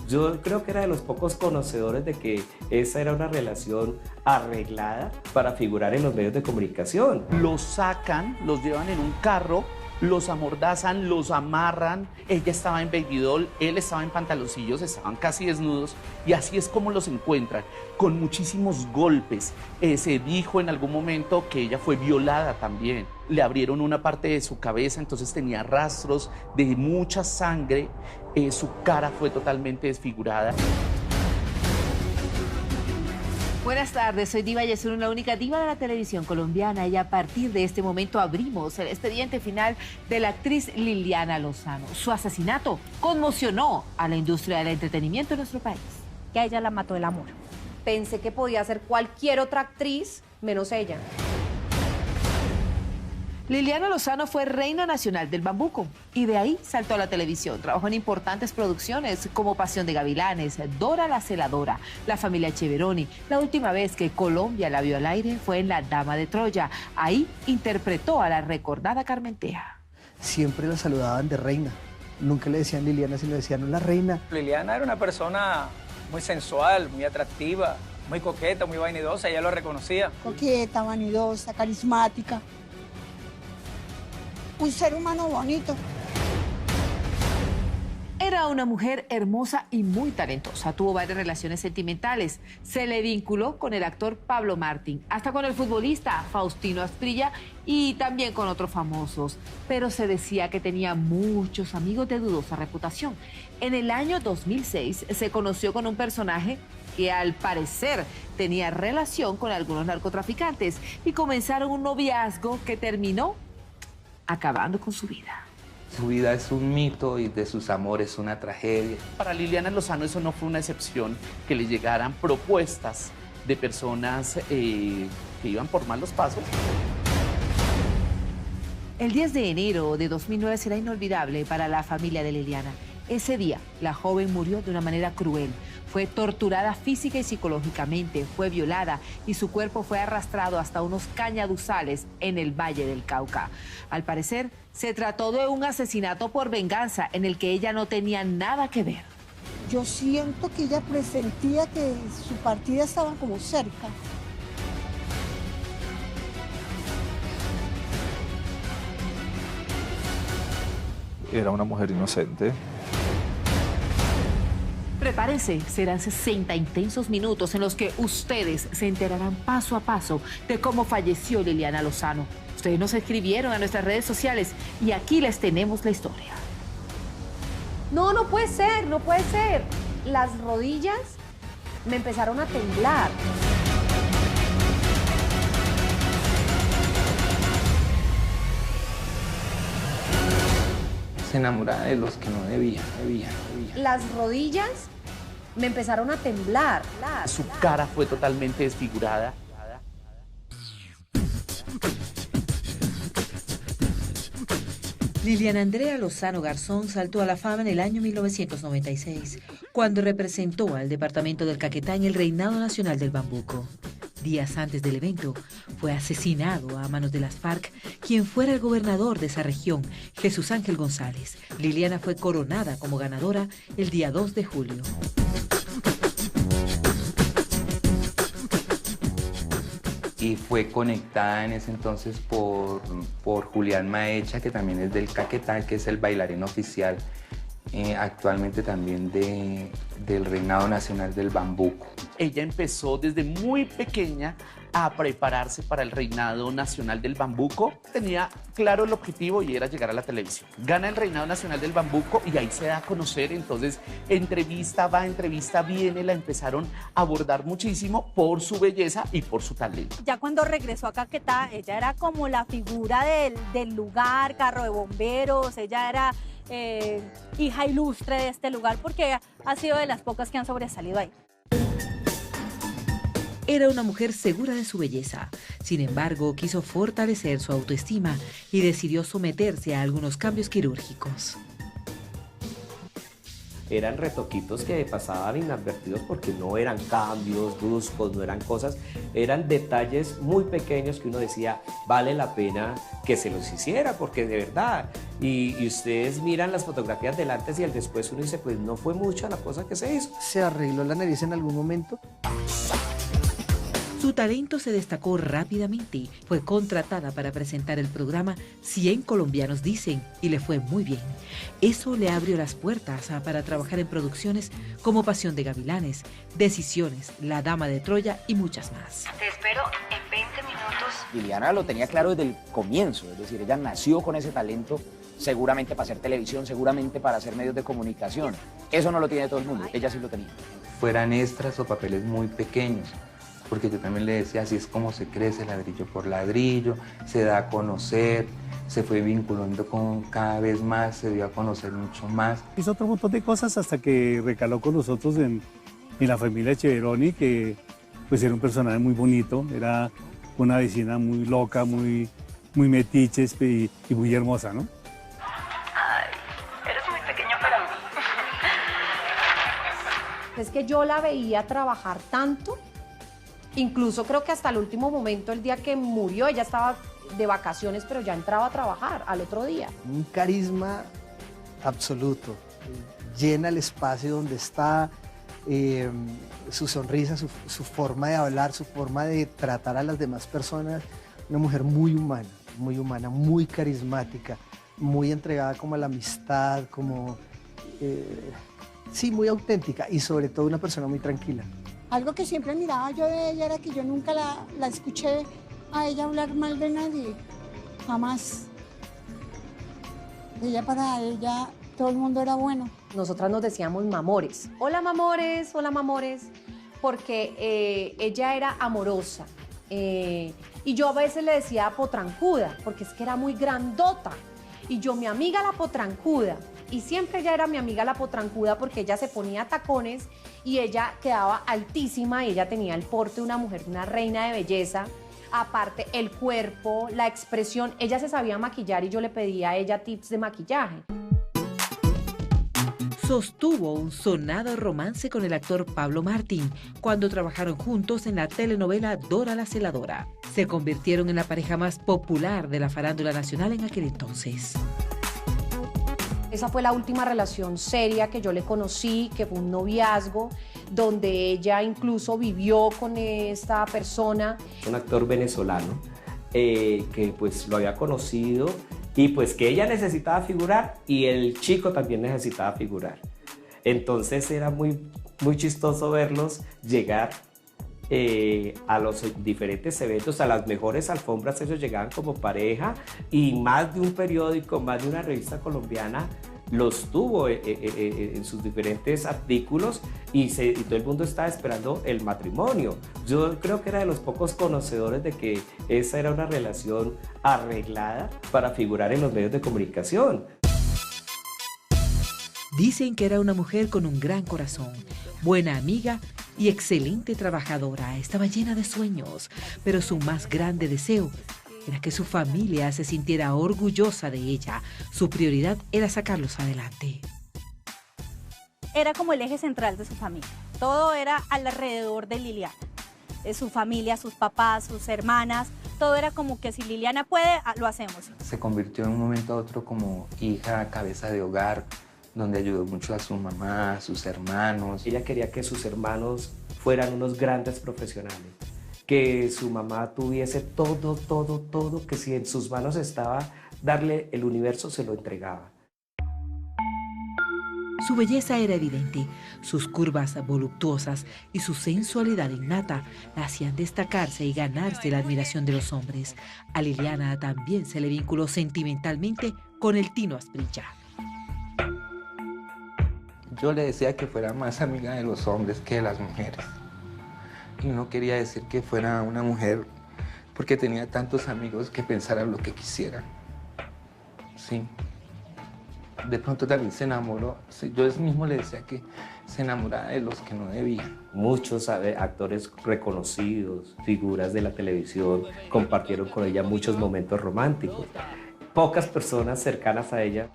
Yo creo que era de los pocos conocedores de que esa era una relación arreglada para figurar en los medios de comunicación. Los sacan, los llevan en un carro, los amordazan, los amarran. Ella estaba en baby doll, él estaba en pantaloncillos, estaban casi desnudos y así es como los encuentran, con muchísimos golpes. Se dijo en algún momento que ella fue violada también. Le abrieron una parte de su cabeza, entonces tenía rastros de mucha sangre. Su cara fue totalmente desfigurada. Buenas tardes, soy Diva Yesurún, la única diva de la televisión colombiana, y a partir de este momento abrimos el expediente final de la actriz Liliana Lozano. Su asesinato conmocionó a la industria del entretenimiento en nuestro país. Que a ella la mató el amor. Pensé que podía ser cualquier otra actriz menos ella. Liliana Lozano fue reina nacional del bambuco y de ahí saltó a la televisión. Trabajó en importantes producciones como Pasión de Gavilanes, Dora la Celadora, La Familia Cheveroni. La última vez que Colombia la vio al aire fue en La Dama de Troya. Ahí interpretó a la recordada Carmentea. Siempre la saludaban de reina. Nunca le decían Liliana, sino le decían la reina. Liliana era una persona muy sensual, muy atractiva, muy coqueta, muy vanidosa, ella lo reconocía. Coqueta, vanidosa, carismática. Un ser humano bonito. Era una mujer hermosa y muy talentosa. Tuvo varias relaciones sentimentales. Se le vinculó con el actor Pablo Martín, hasta con el futbolista Faustino Asprilla y también con otros famosos. Pero se decía que tenía muchos amigos de dudosa reputación. En el año 2006 se conoció con un personaje que al parecer tenía relación con algunos narcotraficantes y comenzaron un noviazgo que terminó acabando con su vida. Su vida es un mito y de sus amores una tragedia. Para Liliana Lozano eso no fue una excepción, que le llegaran propuestas de personas que iban por malos pasos. El 10 de enero de 2009 será inolvidable para la familia de Liliana. Ese día, la joven murió de una manera cruel. Fue torturada física y psicológicamente, fue violada y su cuerpo fue arrastrado hasta unos cañaduzales en el Valle del Cauca. Al parecer, se trató de un asesinato por venganza en el que ella no tenía nada que ver. Yo siento que ella presentía que su partida estaba como cerca. Era una mujer inocente. Prepárense, serán 60 intensos minutos en los que ustedes se enterarán paso a paso de cómo falleció Liliana Lozano. Ustedes nos escribieron a nuestras redes sociales y aquí les tenemos la historia. No, no puede ser, no puede ser. Las rodillas me empezaron a temblar. Se enamoraba de los que no debía. Las rodillas me empezaron a temblar. Su cara fue totalmente desfigurada. Liliana Andrea Lozano Garzón saltó a la fama en el año 1996, cuando representó al departamento del Caquetá en el Reinado Nacional del Bambuco. Días antes del evento, fue asesinado a manos de las FARC quien fuera el gobernador de esa región, Jesús Ángel González. Liliana fue coronada como ganadora el día 2 de julio. Y fue conectada en ese entonces por Julián Maecha, que también es del Caquetá, que es el bailarín oficial actualmente también del Reinado Nacional del Bambuco. Ella empezó desde muy pequeña a prepararse para el Reinado Nacional del Bambuco. Tenía claro el objetivo y era llegar a la televisión. Gana el Reinado Nacional del Bambuco y ahí se da a conocer. Entonces, entrevista va, entrevista viene, la empezaron a abordar muchísimo por su belleza y por su talento. Ya cuando regresó a Caquetá, ella era como la figura del lugar, carro de bomberos, ella era hija ilustre de este lugar porque ha sido de las pocas que han sobresalido ahí. Era una mujer segura de su belleza. Sin embargo, quiso fortalecer su autoestima y decidió someterse a algunos cambios quirúrgicos. Eran retoquitos que pasaban inadvertidos porque no eran cambios bruscos, no eran cosas, eran detalles muy pequeños que uno decía, vale la pena que se los hiciera, porque de verdad y ustedes miran las fotografías del antes y el después, uno dice, pues no fue mucha la cosa que se hizo. ¿Se arregló la nariz en algún momento? Su talento se destacó rápidamente. Fue contratada para presentar el programa 100 colombianos dicen y le fue muy bien. Eso le abrió las puertas para trabajar en producciones como Pasión de Gavilanes, Decisiones, La Dama de Troya y muchas más. Te espero en 20 minutos. Liliana lo tenía claro desde el comienzo, es decir, ella nació con ese talento, seguramente para hacer televisión, seguramente para hacer medios de comunicación. Eso no lo tiene todo el mundo, ella sí lo tenía. Fueran extras o papeles muy pequeños, porque yo también le decía, así es como se crece ladrillo por ladrillo, se da a conocer, se fue vinculando con cada vez más, se dio a conocer mucho más. Hizo otro montón de cosas hasta que recaló con nosotros en la familia Cheveroni, que pues era un personaje muy bonito, era una vecina muy loca, muy metiche y muy hermosa, ¿no? Ay, eres muy pequeño para mí. Es que yo la veía trabajar tanto. Incluso creo que hasta el último momento, el día que murió, ella estaba de vacaciones, pero ya entraba a trabajar al otro día. Un carisma absoluto. Llena el espacio donde está, su sonrisa, su forma de hablar, su forma de tratar a las demás personas. Una mujer muy humana, muy carismática, muy entregada como a la amistad, como... sí, muy auténtica y sobre todo una persona muy tranquila. Algo que siempre miraba yo de ella era que yo nunca la escuché a ella hablar mal de nadie, jamás. Para ella todo el mundo era bueno. Nosotras nos decíamos mamores. Hola mamores, porque ella era amorosa. Y yo a veces le decía potrancuda, porque es que era muy grandota. Y yo, mi amiga la potrancuda. Y siempre ella era mi amiga la potrancuda porque ella se ponía tacones y ella quedaba altísima y ella tenía el porte de una mujer, una reina de belleza. Aparte, el cuerpo, la expresión, ella se sabía maquillar y yo le pedía a ella tips de maquillaje. Sostuvo un sonado romance con el actor Pablo Martín cuando trabajaron juntos en la telenovela Dora la Celadora. Se convirtieron en la pareja más popular de la farándula nacional en aquel entonces. Esa fue la última relación seria que yo le conocí, que fue un noviazgo, donde ella incluso vivió con esta persona. Un actor venezolano que pues lo había conocido y pues que ella necesitaba figurar y el chico también necesitaba figurar. Entonces era muy chistoso verlos llegar a los diferentes eventos, a las mejores alfombras. Ellos llegaban como pareja y más de un periódico, más de una revista colombiana los tuvo en sus diferentes artículos y todo el mundo estaba esperando el matrimonio. Yo creo que era de los pocos conocedores de que esa era una relación arreglada para figurar en los medios de comunicación. Dicen que era una mujer con un gran corazón, buena amiga y excelente trabajadora. Estaba llena de sueños, pero su más grande deseo era que su familia se sintiera orgullosa de ella. Su prioridad era sacarlos adelante. Era como el eje central de su familia. Todo era alrededor de Liliana. Su familia, sus papás, sus hermanas, todo era como que si Liliana puede, lo hacemos. Se convirtió en un momento a otro como hija, cabeza de hogar, donde ayudó mucho a su mamá, a sus hermanos. Ella quería que sus hermanos fueran unos grandes profesionales, que su mamá tuviese todo, que si en sus manos estaba darle el universo, se lo entregaba. Su belleza era evidente, sus curvas voluptuosas y su sensualidad innata la hacían destacarse y ganarse la admiración de los hombres. A Liliana también se le vinculó sentimentalmente con el Tino Asprilla. Yo le decía que fuera más amiga de los hombres que de las mujeres. Y no quería decir que fuera una mujer porque tenía tantos amigos que pensaran lo que quisieran. Sí. De pronto también se enamoró. Sí, yo mismo le decía que se enamoraba de los que no debía. Muchos actores reconocidos, figuras de la televisión, compartieron con ella muchos momentos románticos. Pocas personas cercanas a ella,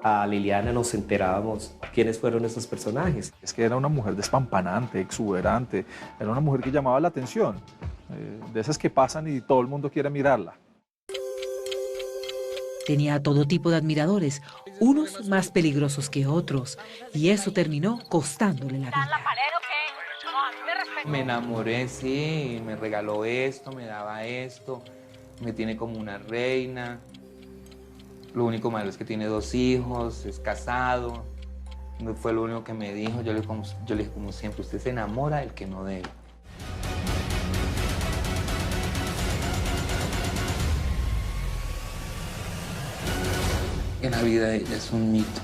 a Liliana, nos enterábamos quiénes fueron esos personajes. Es que era una mujer despampanante, exuberante, era una mujer que llamaba la atención, de esas que pasan y todo el mundo quiere mirarla. Tenía todo tipo de admiradores, unos más peligrosos que otros, y eso terminó costándole la vida. Me enamoré, sí, me regaló esto, me daba esto, me tiene como una reina. Lo único malo es que tiene 2 hijos, es casado. No fue lo único que me dijo. Yo le dije como siempre, usted se enamora del que no debe. Que la vida de ella es un mito,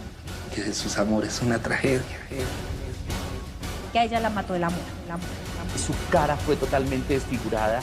que de sus amores es una tragedia. Que a ella la mató el amor, el amor. Su cara fue totalmente desfigurada.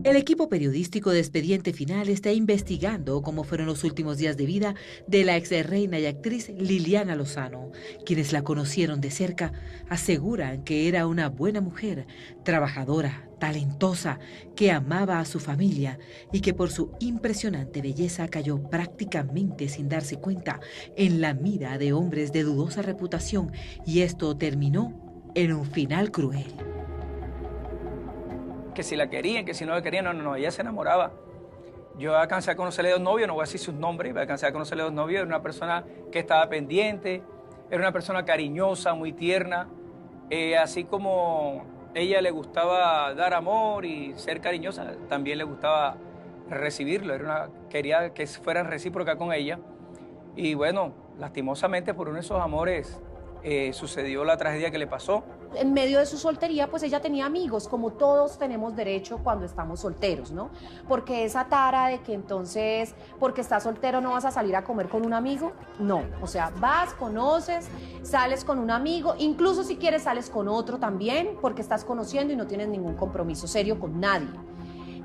El equipo periodístico de Expediente Final está investigando cómo fueron los últimos días de vida de la ex reina y actriz Liliana Lozano. Quienes la conocieron de cerca aseguran que era una buena mujer, trabajadora, talentosa, que amaba a su familia y que por su impresionante belleza cayó prácticamente sin darse cuenta en la mira de hombres de dudosa reputación, y esto terminó en un final cruel. Que si la querían, que si no la querían, no, ella se enamoraba. Yo alcancé a conocerle 2 novios, no voy a decir sus nombres, pero alcancé a conocerle 2 novios, era una persona que estaba pendiente, era una persona cariñosa, muy tierna, así como ella le gustaba dar amor y ser cariñosa, también le gustaba recibirlo, quería que fueran recíproca con ella. Y bueno, lastimosamente por uno de esos amores sucedió la tragedia que le pasó. En medio de su soltería, pues ella tenía amigos, como todos tenemos derecho cuando estamos solteros, ¿no? Porque esa tara de que entonces, porque estás soltero no vas a salir a comer con un amigo, no. O sea, vas, conoces, sales con un amigo, incluso si quieres sales con otro también, porque estás conociendo y no tienes ningún compromiso serio con nadie.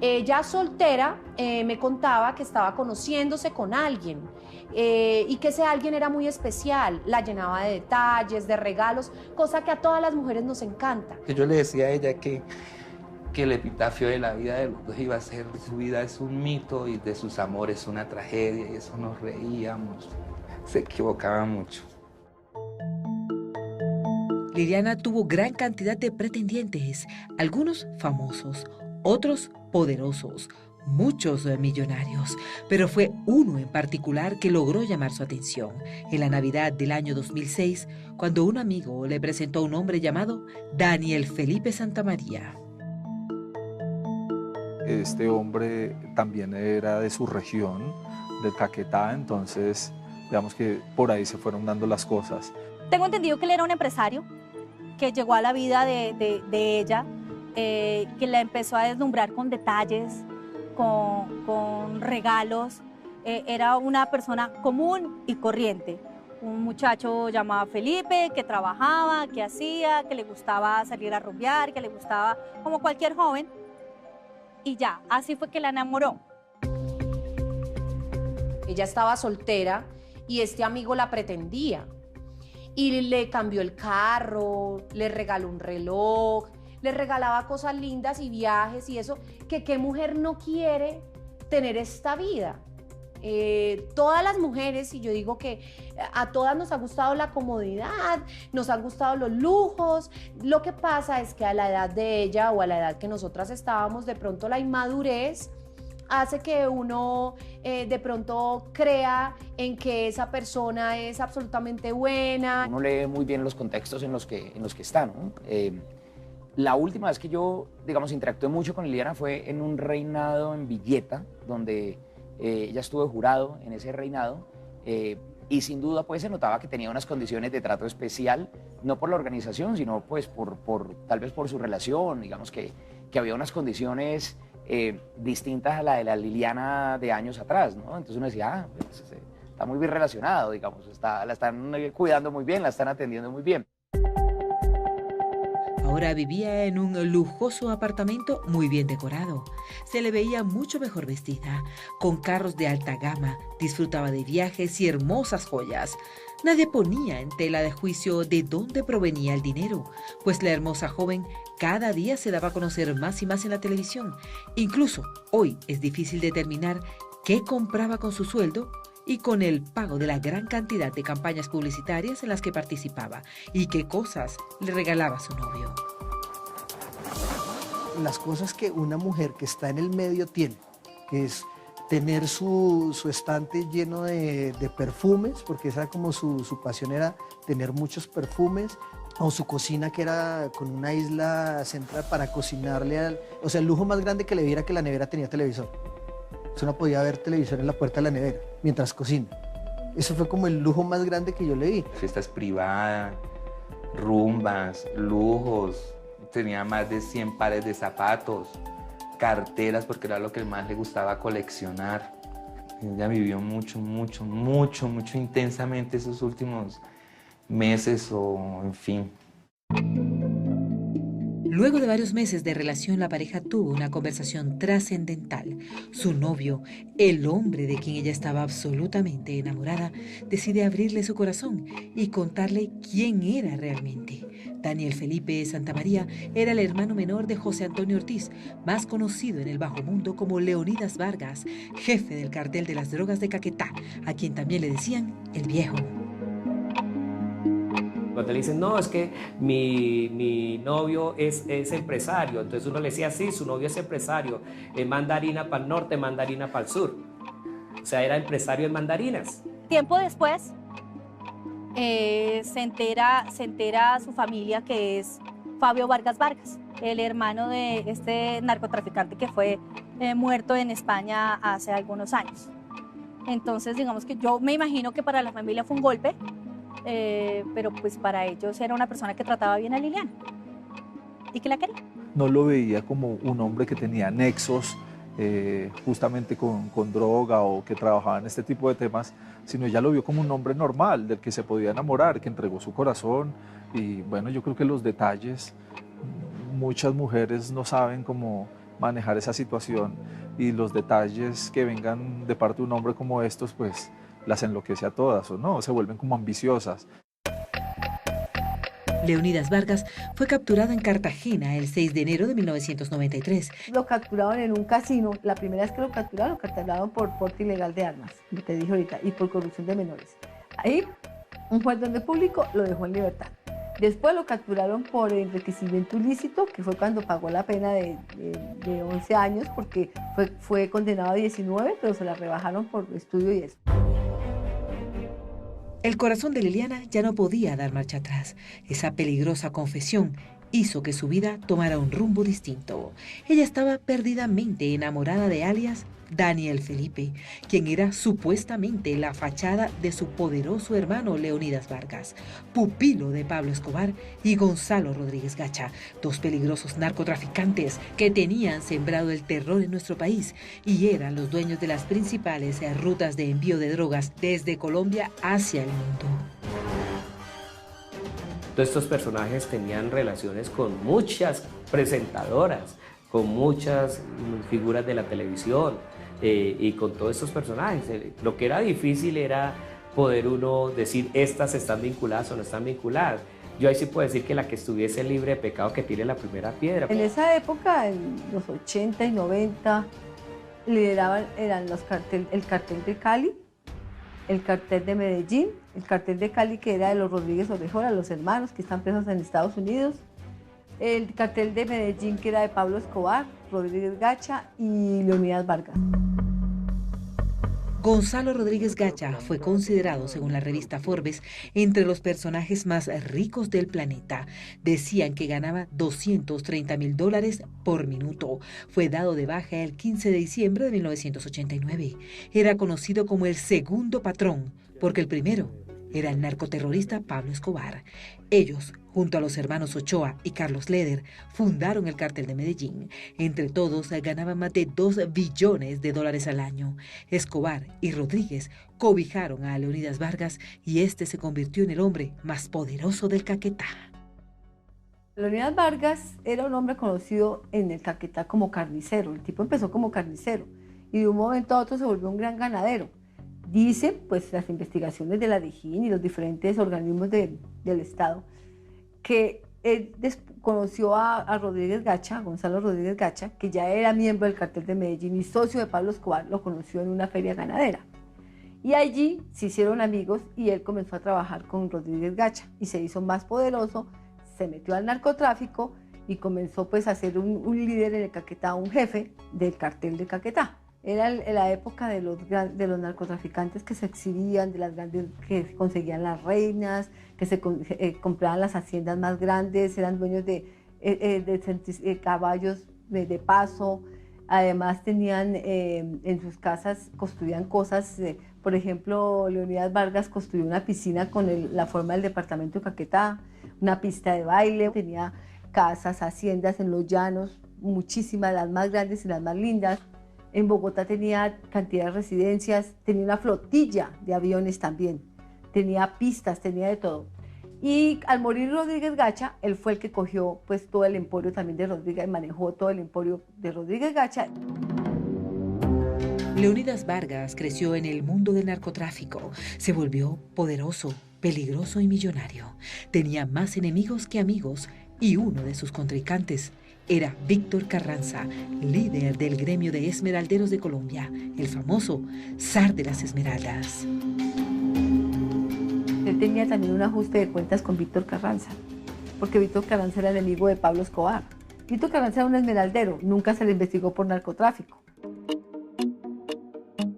Ella soltera me contaba que estaba conociéndose con alguien y que ese alguien era muy especial, la llenaba de detalles, de regalos, cosa que a todas las mujeres nos encanta. Yo le decía a ella que el epitafio de la vida de los dos iba a ser: su vida es un mito y de sus amores una tragedia, y eso nos reíamos, se equivocaba mucho. Liliana tuvo gran cantidad de pretendientes, algunos famosos, otros poderosos, muchos millonarios, pero fue uno en particular que logró llamar su atención en la Navidad del año 2006, cuando un amigo le presentó a un hombre llamado Daniel Felipe Santamaría. Este hombre también era de su región, del Caquetá, entonces digamos que por ahí se fueron dando las cosas. Tengo entendido que él era un empresario que llegó a la vida de ella, que la empezó a deslumbrar con detalles, con regalos. Era una persona común y corriente. Un muchacho llamado Felipe, que trabajaba, que hacía, que le gustaba salir a rumbear, que le gustaba como cualquier joven. Y ya, así fue que la enamoró. Ella estaba soltera y este amigo la pretendía. Y le cambió el carro, le regaló un reloj, le regalaba cosas lindas y viajes y eso, que qué mujer no quiere tener esta vida. Todas las mujeres, y yo digo que a todas nos ha gustado la comodidad, nos han gustado los lujos. Lo que pasa es que a la edad de ella o a la edad que nosotras estábamos, de pronto la inmadurez hace que uno de pronto crea en que esa persona es absolutamente buena. Uno lee muy bien los contextos en los que está, ¿no? La última vez que yo, digamos, interactué mucho con Liliana fue en un reinado en Villeta, donde ella estuvo de jurado en ese reinado, y sin duda pues se notaba que tenía unas condiciones de trato especial, no por la organización, sino pues tal vez por su relación, digamos que había unas condiciones distintas a la de la Liliana de años atrás, ¿no? Entonces uno decía, pues, está muy bien relacionado, digamos, la están cuidando muy bien, la están atendiendo muy bien. Ahora vivía en un lujoso apartamento muy bien decorado. Se le veía mucho mejor vestida, con carros de alta gama, disfrutaba de viajes y hermosas joyas. Nadie ponía en tela de juicio de dónde provenía el dinero, pues la hermosa joven cada día se daba a conocer más y más en la televisión. Incluso hoy es difícil determinar qué compraba con su sueldo y con el pago de la gran cantidad de campañas publicitarias en las que participaba y qué cosas le regalaba a su novio. las cosas que una mujer que está en el medio tiene, que es tener su estante lleno de perfumes, porque esa como su pasión era tener muchos perfumes, o su cocina que era con una isla central para cocinarle, o sea, el lujo más grande que le viera que la nevera tenía televisor. Usted no podía ver televisor en la puerta de la nevera mientras cocina. Eso fue como el lujo más grande que yo le vi. Fiestas privadas, rumbas, lujos, tenía más de 100 pares de zapatos, carteras, porque era lo que más le gustaba coleccionar. Ella vivió mucho intensamente esos últimos meses o en fin. Luego de varios meses de relación, la pareja tuvo una conversación trascendental. Su novio, el hombre de quien ella estaba absolutamente enamorada, decide abrirle su corazón y contarle quién era realmente. Daniel Felipe Santamaría era el hermano menor de José Antonio Ortiz, más conocido en el bajo mundo como Leonidas Vargas, jefe del cartel de las drogas de Caquetá, a quien también le decían el Viejo. Cuando le dicen, no, es que mi novio es empresario, entonces uno le decía, sí, su novio es empresario, manda harina para el norte, manda harina para el sur. O sea, era empresario en mandarinas. Tiempo después, se entera su familia que es Fabio Vargas Vargas, el hermano de este narcotraficante que fue muerto en España hace algunos años. Entonces, digamos que yo me imagino que para la familia fue un golpe, pero pues para ellos era una persona que trataba bien a Liliana y que la quería. No lo veía como un hombre que tenía nexos justamente con droga o que trabajaba en este tipo de temas, sino ella lo vio como un hombre normal, del que se podía enamorar, que entregó su corazón. Y bueno, yo creo que los detalles, muchas mujeres no saben cómo manejar esa situación, y los detalles que vengan de parte de un hombre como estos, pues las enloquece a todas, ¿o no? Se vuelven como ambiciosas. Leonidas Vargas fue capturado en Cartagena el 6 de enero de 1993. Lo capturaron en un casino. La primera vez que lo capturaron por porte ilegal de armas, lo que dije ahorita, y por corrupción de menores. Ahí, un juez de orden público lo dejó en libertad. Después lo capturaron por enriquecimiento ilícito, que fue cuando pagó la pena de 11 años, porque fue condenado a 19, pero se la rebajaron por estudio y eso. El corazón de Liliana ya no podía dar marcha atrás. Esa peligrosa confesión hizo que su vida tomara un rumbo distinto. Ella estaba perdidamente enamorada de alias Daniel Felipe, quien era supuestamente la fachada de su poderoso hermano Leonidas Vargas, pupilo de Pablo Escobar y Gonzalo Rodríguez Gacha, dos peligrosos narcotraficantes que tenían sembrado el terror en nuestro país y eran los dueños de las principales rutas de envío de drogas desde Colombia hacia el mundo. Todos estos personajes tenían relaciones con muchas presentadoras, con muchas figuras de la televisión y con todos estos personajes. Lo que era difícil era poder uno decir estas están vinculadas o no están vinculadas. Yo ahí sí puedo decir que la que estuviese libre de pecado que tire la primera piedra. En esa época, en los 80 y 90, lideraban eran el cartel de Cali, el cartel de Medellín, el cartel de Cali que era de los Rodríguez Orejola, los hermanos que están presos en Estados Unidos, el cartel de Medellín que era de Pablo Escobar, Rodríguez Gacha y Leonidas Vargas. Gonzalo Rodríguez Gacha fue considerado, según la revista Forbes, entre los personajes más ricos del planeta. Decían que ganaba $230,000 por minuto. Fue dado de baja el 15 de diciembre de 1989. Era conocido como el segundo patrón, porque el primero era el narcoterrorista Pablo Escobar. Ellos, junto a los hermanos Ochoa y Carlos Leder, fundaron el cartel de Medellín. Entre todos ganaban más de $2 billones al año. Escobar y Rodríguez cobijaron a Leonidas Vargas y este se convirtió en el hombre más poderoso del Caquetá. Leonidas Vargas era un hombre conocido en el Caquetá como carnicero. El tipo empezó como carnicero y de un momento a otro se volvió un gran ganadero. Dicen, pues, las investigaciones de la DIJÍN y los diferentes organismos del Estado, que él conoció a Rodríguez Gacha, a Gonzalo Rodríguez Gacha, que ya era miembro del cartel de Medellín y socio de Pablo Escobar, lo conoció en una feria ganadera. Y allí se hicieron amigos y él comenzó a trabajar con Rodríguez Gacha y se hizo más poderoso, se metió al narcotráfico y comenzó pues a ser un líder en el Caquetá, un jefe del cartel de Caquetá. Era la época de los narcotraficantes que se exhibían, de las grandes que conseguían las reinas, que se compraban las haciendas más grandes, eran dueños de caballos de paso. Además tenían en sus casas, construían cosas, por ejemplo, Leonidas Vargas construyó una piscina con la forma del departamento de Caquetá, una pista de baile, tenía casas, haciendas en los llanos, muchísimas, las más grandes y las más lindas. En Bogotá tenía cantidad de residencias, tenía una flotilla de aviones también, tenía pistas, tenía de todo. Y al morir Rodríguez Gacha, él fue el que cogió pues todo el emporio también de Rodríguez, manejó todo el emporio de Rodríguez Gacha. Leonidas Vargas creció en el mundo del narcotráfico, se volvió poderoso, peligroso y millonario. Tenía más enemigos que amigos y uno de sus contrincantes era Víctor Carranza, líder del gremio de esmeralderos de Colombia, el famoso zar de las esmeraldas. Él tenía también un ajuste de cuentas con Víctor Carranza, porque Víctor Carranza era enemigo de Pablo Escobar. Víctor Carranza era un esmeraldero, nunca se le investigó por narcotráfico.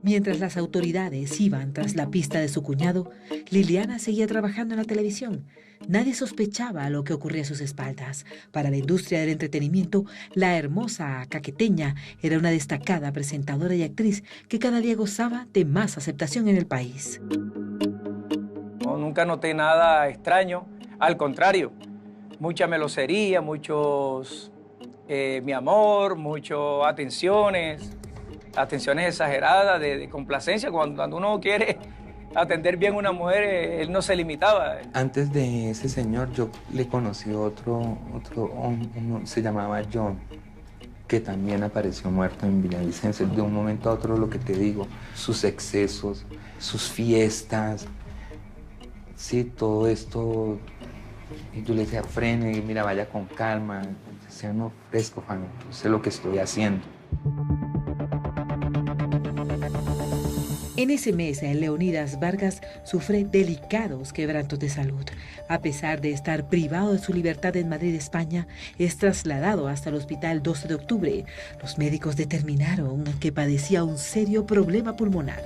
Mientras las autoridades iban tras la pista de su cuñado, Liliana seguía trabajando en la televisión. Nadie sospechaba lo que ocurría a sus espaldas. Para la industria del entretenimiento, la hermosa caqueteña era una destacada presentadora y actriz que cada día gozaba de más aceptación en el país. No, nunca noté nada extraño, al contrario, mucha melosería, muchos mi amor, muchas atenciones exageradas de complacencia. Cuando uno quiere atender bien a una mujer, él no se limitaba. Antes de ese señor yo le conocí otro se llamaba John, que también apareció muerto en Villavicencio. De un momento a otro, lo que te digo, sus excesos, sus fiestas, sí, todo esto. Y yo le decía, frene, mira, vaya con calma. Decía, no, fresco, Juan, sé lo que estoy haciendo. En ese mes, Leonidas Vargas sufre delicados quebrantos de salud. A pesar de estar privado de su libertad en Madrid, España, es trasladado hasta el hospital 12 de octubre. Los médicos determinaron que padecía un serio problema pulmonar.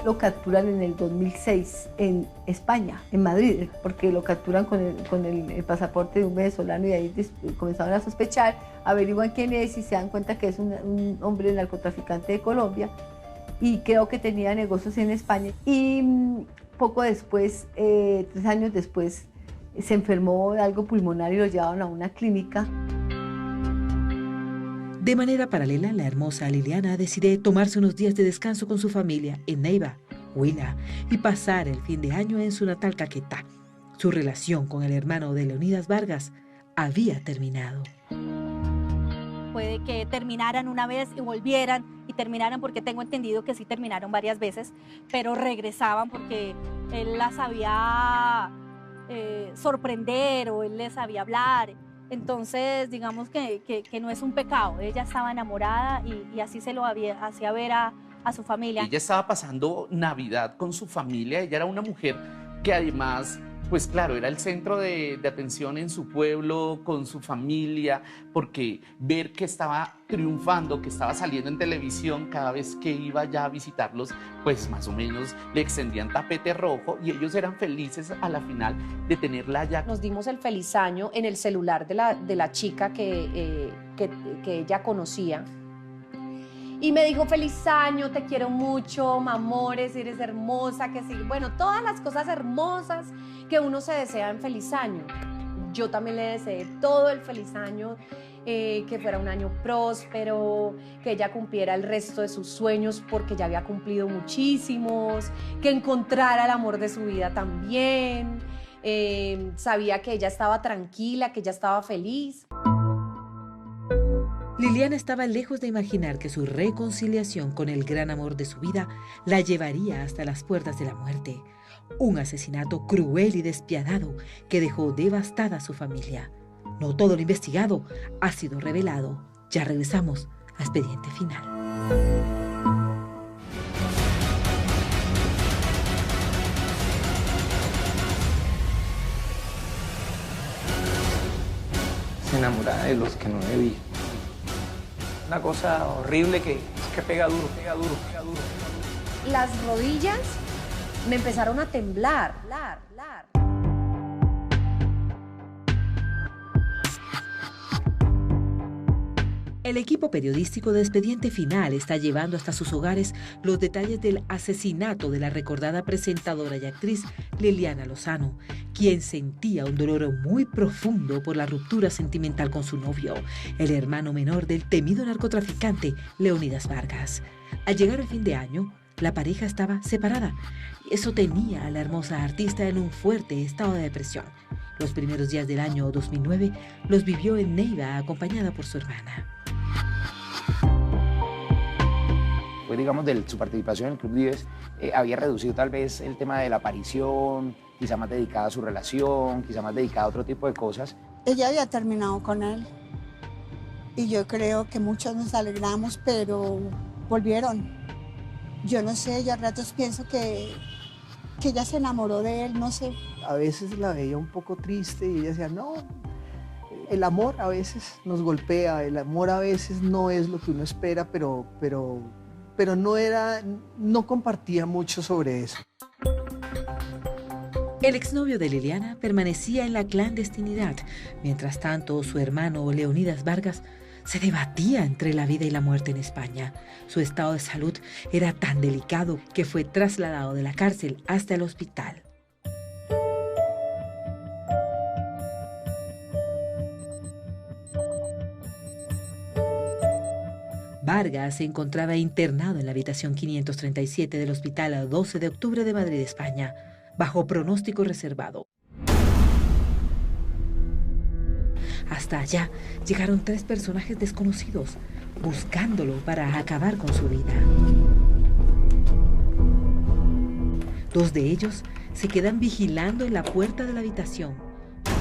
Lo capturan en el 2006 en España, en Madrid, porque lo capturan con el pasaporte de un venezolano y ahí comenzaron a sospechar, averiguan quién es y se dan cuenta que es un hombre narcotraficante de Colombia y creo que tenía negocios en España. Y poco después, 3 años después, se enfermó de algo pulmonar y lo llevaron a una clínica. De manera paralela, la hermosa Liliana decide tomarse unos días de descanso con su familia en Neiva, Huila, y pasar el fin de año en su natal Caquetá. Su relación con el hermano de Leonidas Vargas había terminado. Puede que terminaran una vez y volvieran y terminaran, porque tengo entendido que sí terminaron varias veces, pero regresaban porque él las sabía sorprender o él les sabía hablar. Entonces, digamos que no es un pecado. Ella estaba enamorada y así se lo hacía ver a su familia. Ella estaba pasando Navidad con su familia. Ella era una mujer que además, pues claro, era el centro de atención en su pueblo, con su familia, porque ver que estaba triunfando, que estaba saliendo en televisión, cada vez que iba ya a visitarlos, pues más o menos le extendían tapete rojo y ellos eran felices a la final de tenerla allá. Nos dimos el feliz año en el celular de la chica que ella conocía. Y me dijo, feliz año, te quiero mucho, amores, eres hermosa, que sí. Bueno, todas las cosas hermosas que uno se desea en feliz año. Yo también le deseé todo el feliz año, que fuera un año próspero, que ella cumpliera el resto de sus sueños porque ya había cumplido muchísimos, que encontrara el amor de su vida también. Sabía que ella estaba tranquila, que ella estaba feliz. Liliana estaba lejos de imaginar que su reconciliación con el gran amor de su vida la llevaría hasta las puertas de la muerte. Un asesinato cruel y despiadado que dejó devastada a su familia. No todo lo investigado ha sido revelado. Ya regresamos a Expediente Final. de los que no debía. Una cosa horrible que pega duro, pega duro, pega duro. Las rodillas me empezaron a temblar. El equipo periodístico de Expediente Final está llevando hasta sus hogares los detalles del asesinato de la recordada presentadora y actriz Liliana Lozano, quien sentía un dolor muy profundo por la ruptura sentimental con su novio, el hermano menor del temido narcotraficante Leonidas Vargas. Al llegar el fin de año, la pareja estaba separada. Eso tenía a la hermosa artista en un fuerte estado de depresión. Los primeros días del año 2009 los vivió en Neiva, acompañada por su hermana. Pues digamos, de su participación en el Club Vives, había reducido tal vez el tema de la aparición, quizá más dedicada a su relación, quizá más dedicada a otro tipo de cosas. Ella había terminado con él y yo creo que muchos nos alegramos, pero volvieron. Yo no sé, yo a ratos pienso que ella se enamoró de él, no sé. A veces la veía un poco triste y ella decía, no, el amor a veces nos golpea, el amor a veces no es lo que uno espera, pero no compartía mucho sobre eso. El exnovio de Liliana permanecía en la clandestinidad. Mientras tanto, su hermano Leonidas Vargas se debatía entre la vida y la muerte en España. Su estado de salud era tan delicado que fue trasladado de la cárcel hasta el hospital. Vargas se encontraba internado en la habitación 537 del Hospital 12 de Octubre de Madrid, España, bajo pronóstico reservado. Hasta allá llegaron 3 personajes desconocidos, buscándolo para acabar con su vida. 2 de ellos se quedan vigilando en la puerta de la habitación.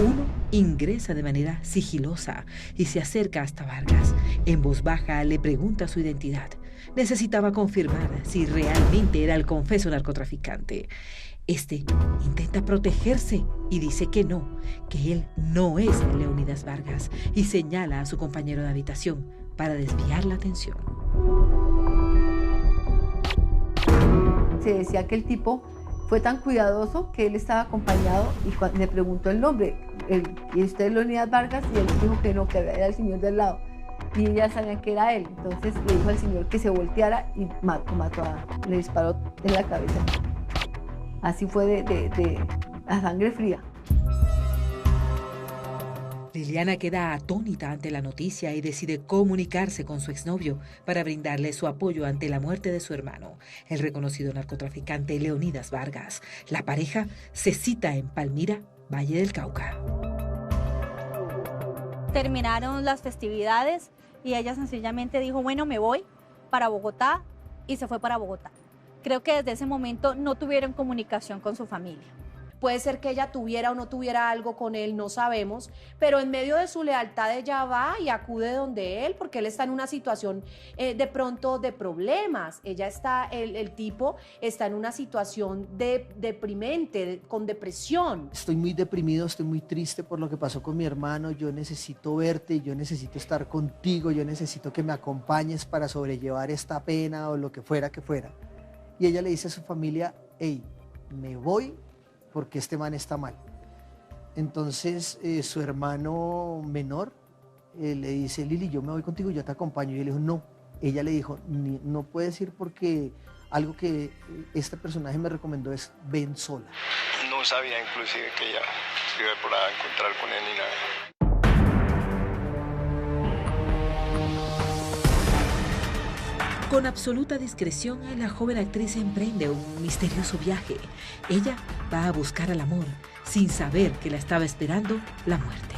Uno ingresa de manera sigilosa y se acerca hasta Vargas. En voz baja le pregunta su identidad. Necesitaba confirmar si realmente era el confeso narcotraficante. Este intenta protegerse y dice que él no es Leonidas Vargas, y señala a su compañero de habitación para desviar la atención. Se decía que el tipo fue tan cuidadoso que él estaba acompañado y cuando le preguntó el nombre, ¿y usted es Leonidas Vargas? Y él dijo que no, que era el señor del lado. Y ella sabía que era él. Entonces le dijo al señor que se volteara y le disparó en la cabeza. Así fue de a sangre fría. Liliana queda atónita ante la noticia y decide comunicarse con su exnovio para brindarle su apoyo ante la muerte de su hermano, el reconocido narcotraficante Leonidas Vargas. La pareja se cita en Palmira, Valle del Cauca. Terminaron las festividades y ella sencillamente dijo, bueno, me voy para Bogotá, y se fue para Bogotá. Creo que desde ese momento no tuvieron comunicación con su familia. Puede ser que ella tuviera o no tuviera algo con él, no sabemos, pero en medio de su lealtad ella va y acude donde él, porque él está en una situación de pronto de problemas. El tipo está en una situación deprimente, con depresión. Estoy muy deprimido, estoy muy triste por lo que pasó con mi hermano, yo necesito verte, yo necesito estar contigo, yo necesito que me acompañes para sobrellevar esta pena o lo que fuera que fuera. Y ella le dice a su familia, hey, me voy porque este man está mal. Entonces su hermano menor le dice, Lili, yo me voy contigo, yo te acompaño. Y él dijo, no. Ella le dijo, no puedes ir porque algo que este personaje me recomendó es ven sola. No sabía inclusive que ella se iba por a encontrar con él ni nada. Con absoluta discreción, la joven actriz emprende un misterioso viaje. Ella va a buscar al amor, sin saber que la estaba esperando la muerte.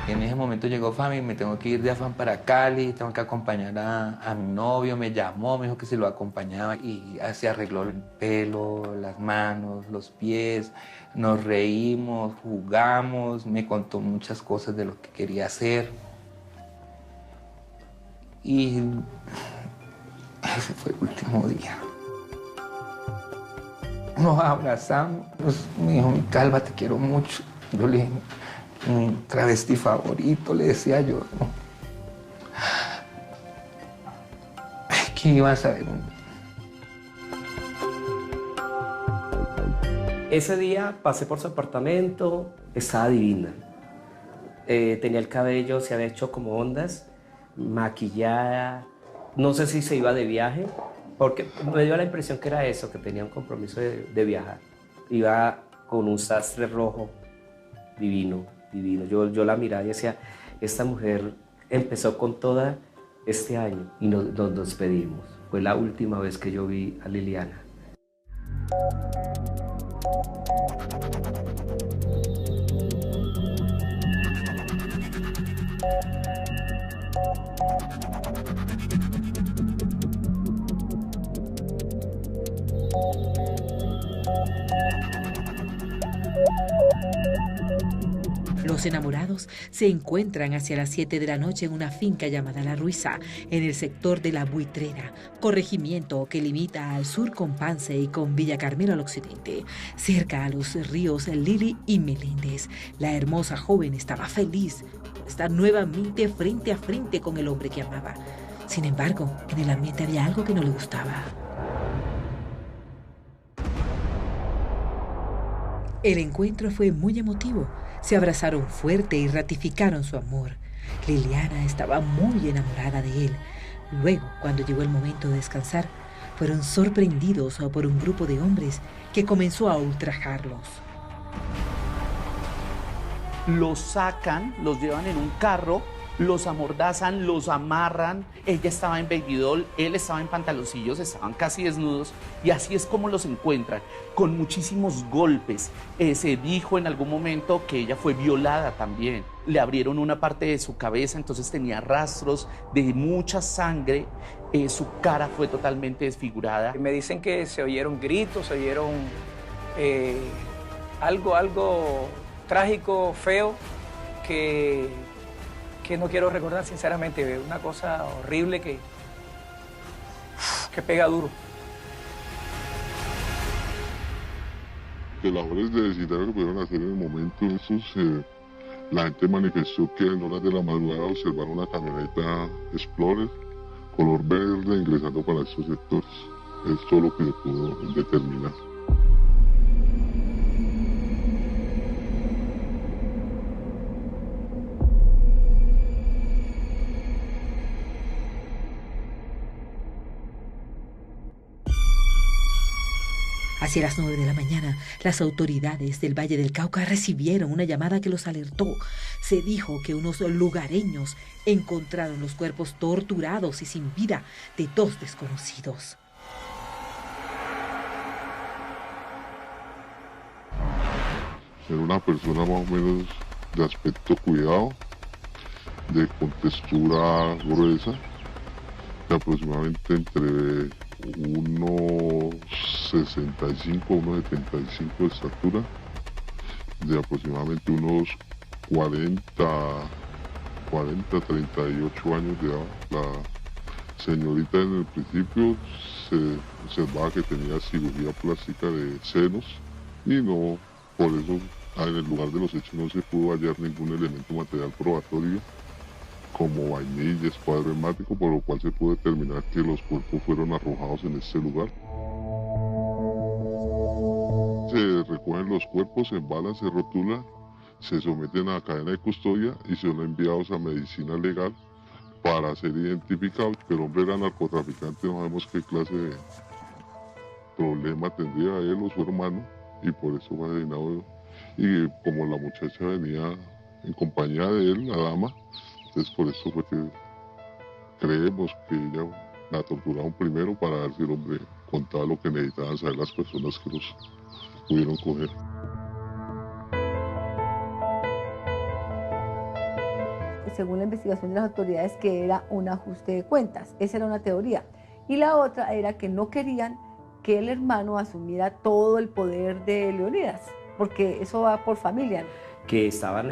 En ese momento llegó Fami, me tengo que ir de afán para Cali, tengo que acompañar a mi novio, me llamó, me dijo que si lo acompañaba y se arregló el pelo, las manos, los pies, nos reímos, jugamos, me contó muchas cosas de lo que quería hacer. Y ese fue el último día. nos abrazamos, me dijo, mi Calva, te quiero mucho. Yo le dije, mi travesti favorito, le decía yo. ¿Qué ibas a ver? Ese día pasé por su apartamento, estaba divina. Tenía el cabello, se había hecho como ondas, maquillada. No sé si se iba de viaje, porque me dio la impresión que era eso, que tenía un compromiso de viajar. Iba con un sastre rojo, divino, divino. Yo la miraba y decía, esta mujer empezó con toda este año y nos despedimos. Fue la última vez que yo vi a Liliana. Los enamorados se encuentran hacia las 7 de la noche en una finca llamada La Ruiza, en el sector de La Buitrera, corregimiento que limita al sur con Pance y con Villa Carmelo al occidente, cerca a los ríos Lili y Meléndez. La hermosa joven estaba feliz por estar nuevamente frente a frente con el hombre que amaba. Sin embargo, en el ambiente había algo que no le gustaba. El encuentro fue muy emotivo. Se abrazaron fuerte y ratificaron su amor. Liliana estaba muy enamorada de él. Luego, cuando llegó el momento de descansar, fueron sorprendidos por un grupo de hombres que comenzó a ultrajarlos. Los sacan, los llevan en un carro, los amordazan, los amarran. Ella estaba en baby doll, él estaba en pantaloncillos, estaban casi desnudos y así es como los encuentran, con muchísimos golpes. Se dijo en algún momento que ella fue violada también. Le abrieron una parte de su cabeza, entonces tenía rastros de mucha sangre. Su cara fue totalmente desfigurada. Me dicen que se oyeron gritos, se oyeron algo trágico, feo, que no quiero recordar sinceramente, una cosa horrible que pega duro. De labores de vecindario que pudieron hacer en el momento, la gente manifestó que en horas de la madrugada observaron una camioneta Explorer color verde ingresando para estos sectores. Es todo lo que se pudo determinar. Hacia las 9 de la mañana, las autoridades del Valle del Cauca recibieron una llamada que los alertó. Se dijo que unos lugareños encontraron los cuerpos torturados y sin vida de 2 desconocidos. Era una persona más o menos de aspecto cuidado, de contextura gruesa, de aproximadamente entre 1,65, 1,75 de estatura, de aproximadamente unos 38 años de edad. La señorita en el principio se observaba que tenía cirugía plástica de senos y no, por eso en el lugar de los hechos no se pudo hallar ningún elemento material probatorio como vainilla, escuadro hemático, por lo cual se pudo determinar que los cuerpos fueron arrojados en este lugar. Se recogen los cuerpos, se embalan, se rotulan, se someten a cadena de custodia y son enviados a medicina legal para ser identificados. Que el hombre era narcotraficante, no sabemos qué clase de problema tendría él o su hermano, y por eso fue asesinado. Y como la muchacha venía en compañía de él, la dama, entonces por eso fue que creemos que ella la torturaron primero para ver si el hombre contaba lo que necesitaban saber las personas que los pudieron coger. Según la investigación de las autoridades, que era un ajuste de cuentas. Esa era una teoría. Y la otra era que no querían que el hermano asumiera todo el poder de Leonidas, porque eso va por familia. Que estaban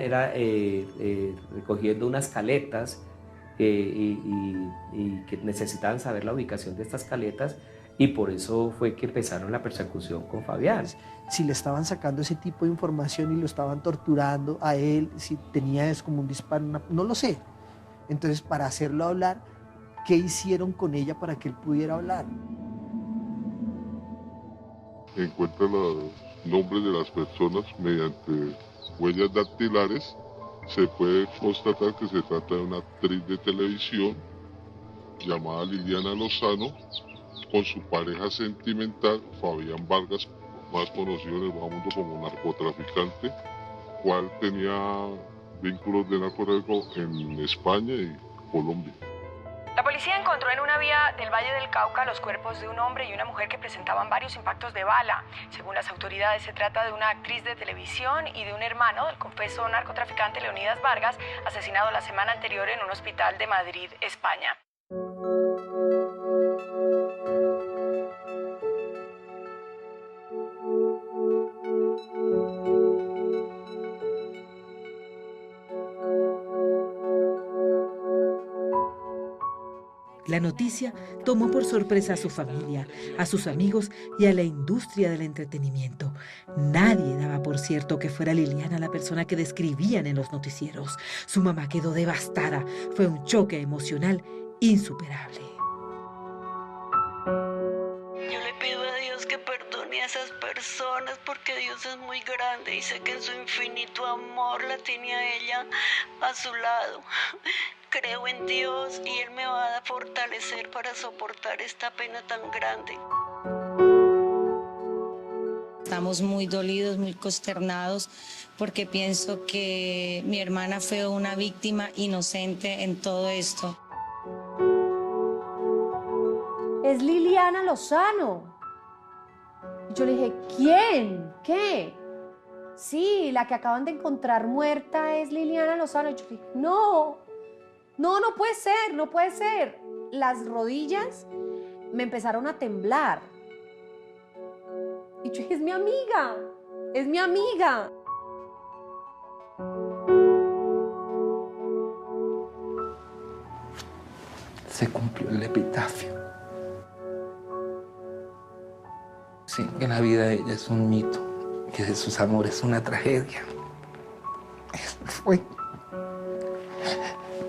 recogiendo unas caletas y que necesitaban saber la ubicación de estas caletas y por eso fue que empezaron la persecución con Fabián. Si le estaban sacando ese tipo de información y lo estaban torturando a él, si tenía es como un disparo, no lo sé. Entonces, para hacerlo hablar, ¿qué hicieron con ella para que él pudiera hablar? Encuentra los nombres de las personas mediante huellas dactilares. Se puede constatar que se trata de una actriz de televisión llamada Liliana Lozano, con su pareja sentimental, Fabián Vargas, más conocido en el bajo mundo como narcotraficante, cual tenía vínculos de narcotráfico en España y Colombia. La policía encontró en una vía del Valle del Cauca los cuerpos de un hombre y una mujer que presentaban varios impactos de bala. Según las autoridades, se trata de una actriz de televisión y de un hermano del confeso narcotraficante Leonidas Vargas, asesinado la semana anterior en un hospital de Madrid, España. La noticia tomó por sorpresa a su familia, a sus amigos y a la industria del entretenimiento. Nadie daba por cierto que fuera Liliana la persona que describían en los noticieros. Su mamá quedó devastada. Fue un choque emocional insuperable. Yo le pido a Dios que perdone a esas personas porque Dios es muy grande y sé que en su infinito amor la tiene a ella a su lado. Creo en Dios y Él me va a fortalecer para soportar esta pena tan grande. Estamos muy dolidos, muy consternados, porque pienso que mi hermana fue una víctima inocente en todo esto. Es Liliana Lozano. Yo le dije, ¿quién? ¿Qué? Sí, la que acaban de encontrar muerta es Liliana Lozano. Y yo le dije, no puede ser, no puede ser. Las rodillas me empezaron a temblar. Y yo dije, es mi amiga, es mi amiga. Se cumplió el epitafio. Sí, que la vida de ella es un mito, que de sus amores una tragedia. Eso fue.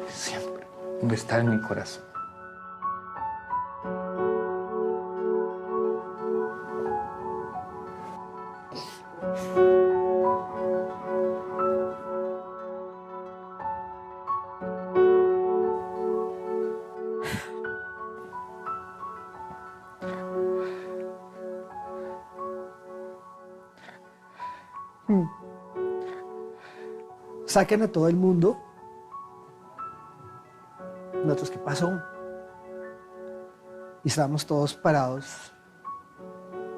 Siempre va a estar en mi corazón. Saquen a todo el mundo. Nosotros, ¿qué pasó? Y estábamos todos parados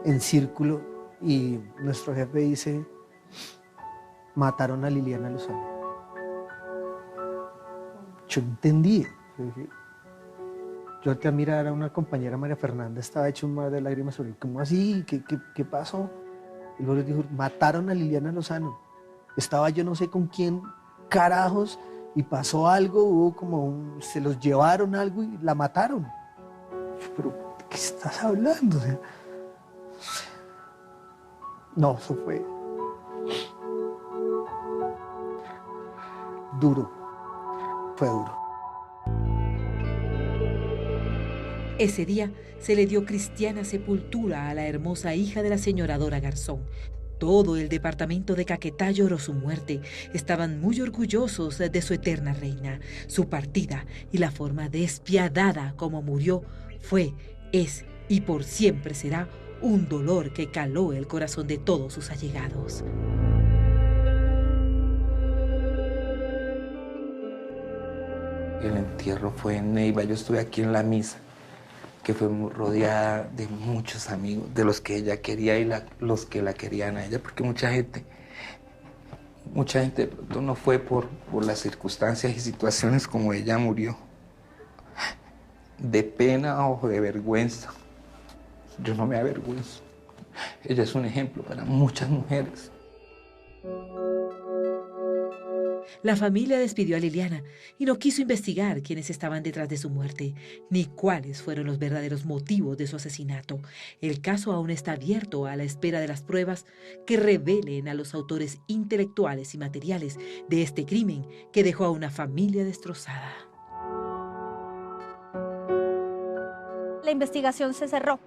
en círculo y nuestro jefe dice, mataron a Liliana Lozano. Yo entendí. Yo te a mirar a una compañera, María Fernanda, estaba hecho un mar de lágrimas sobre, ¿cómo así? ¿Qué pasó? Y luego les dijo, mataron a Liliana Lozano. Estaba yo no sé con quién carajos y pasó algo, hubo como se los llevaron algo y la mataron. Pero, ¿de qué estás hablando? O sea, no, eso fue duro, fue duro. Ese día se le dio cristiana sepultura a la hermosa hija de la señora Dora Garzón. Todo el departamento de Caquetá lloró su muerte. Estaban muy orgullosos de su eterna reina. Su partida y la forma despiadada como murió fue, es y por siempre será un dolor que caló el corazón de todos sus allegados. El entierro fue en Neiva. Yo estuve aquí en la misa, que fue rodeada de muchos amigos, de los que ella quería y los que la querían a ella, porque mucha gente de pronto no fue por las circunstancias y situaciones como ella murió, de pena o de vergüenza. Yo no me avergüenzo. Ella es un ejemplo para muchas mujeres. La familia despidió a Liliana y no quiso investigar quiénes estaban detrás de su muerte, ni cuáles fueron los verdaderos motivos de su asesinato. El caso aún está abierto a la espera de las pruebas que revelen a los autores intelectuales y materiales de este crimen que dejó a una familia destrozada. La investigación se cerró.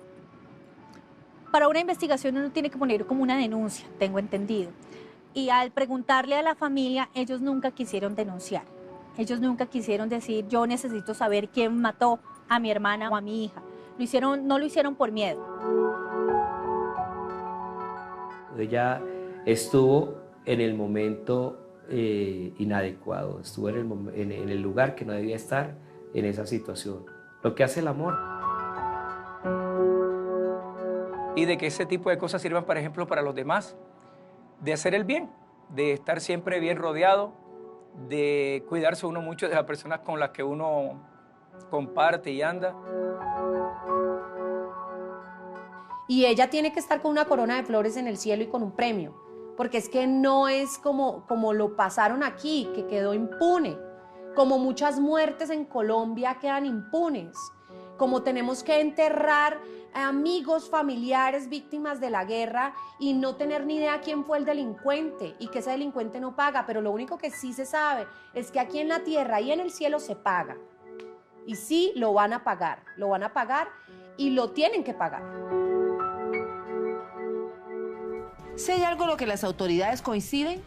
Para una investigación uno tiene que poner como una denuncia, tengo entendido. Y al preguntarle a la familia, ellos nunca quisieron denunciar. Ellos nunca quisieron decir, yo necesito saber quién mató a mi hermana o a mi hija. No lo hicieron por miedo. Ella estuvo en el momento inadecuado, estuvo en el lugar que no debía estar en esa situación. Lo que hace el amor. Y de que ese tipo de cosas sirvan, por ejemplo, para los demás, de hacer el bien, de estar siempre bien rodeado, de cuidarse uno mucho de las personas con las que uno comparte y anda. Y ella tiene que estar con una corona de flores en el cielo y con un premio, porque es que no es como lo pasaron aquí, que quedó impune, como muchas muertes en Colombia quedan impunes, como tenemos que enterrar amigos, familiares, víctimas de la guerra y no tener ni idea quién fue el delincuente y que ese delincuente no paga, pero lo único que sí se sabe es que aquí en la tierra y en el cielo se paga. Y sí, lo van a pagar y lo tienen que pagar. Si hay algo en lo que las autoridades coinciden,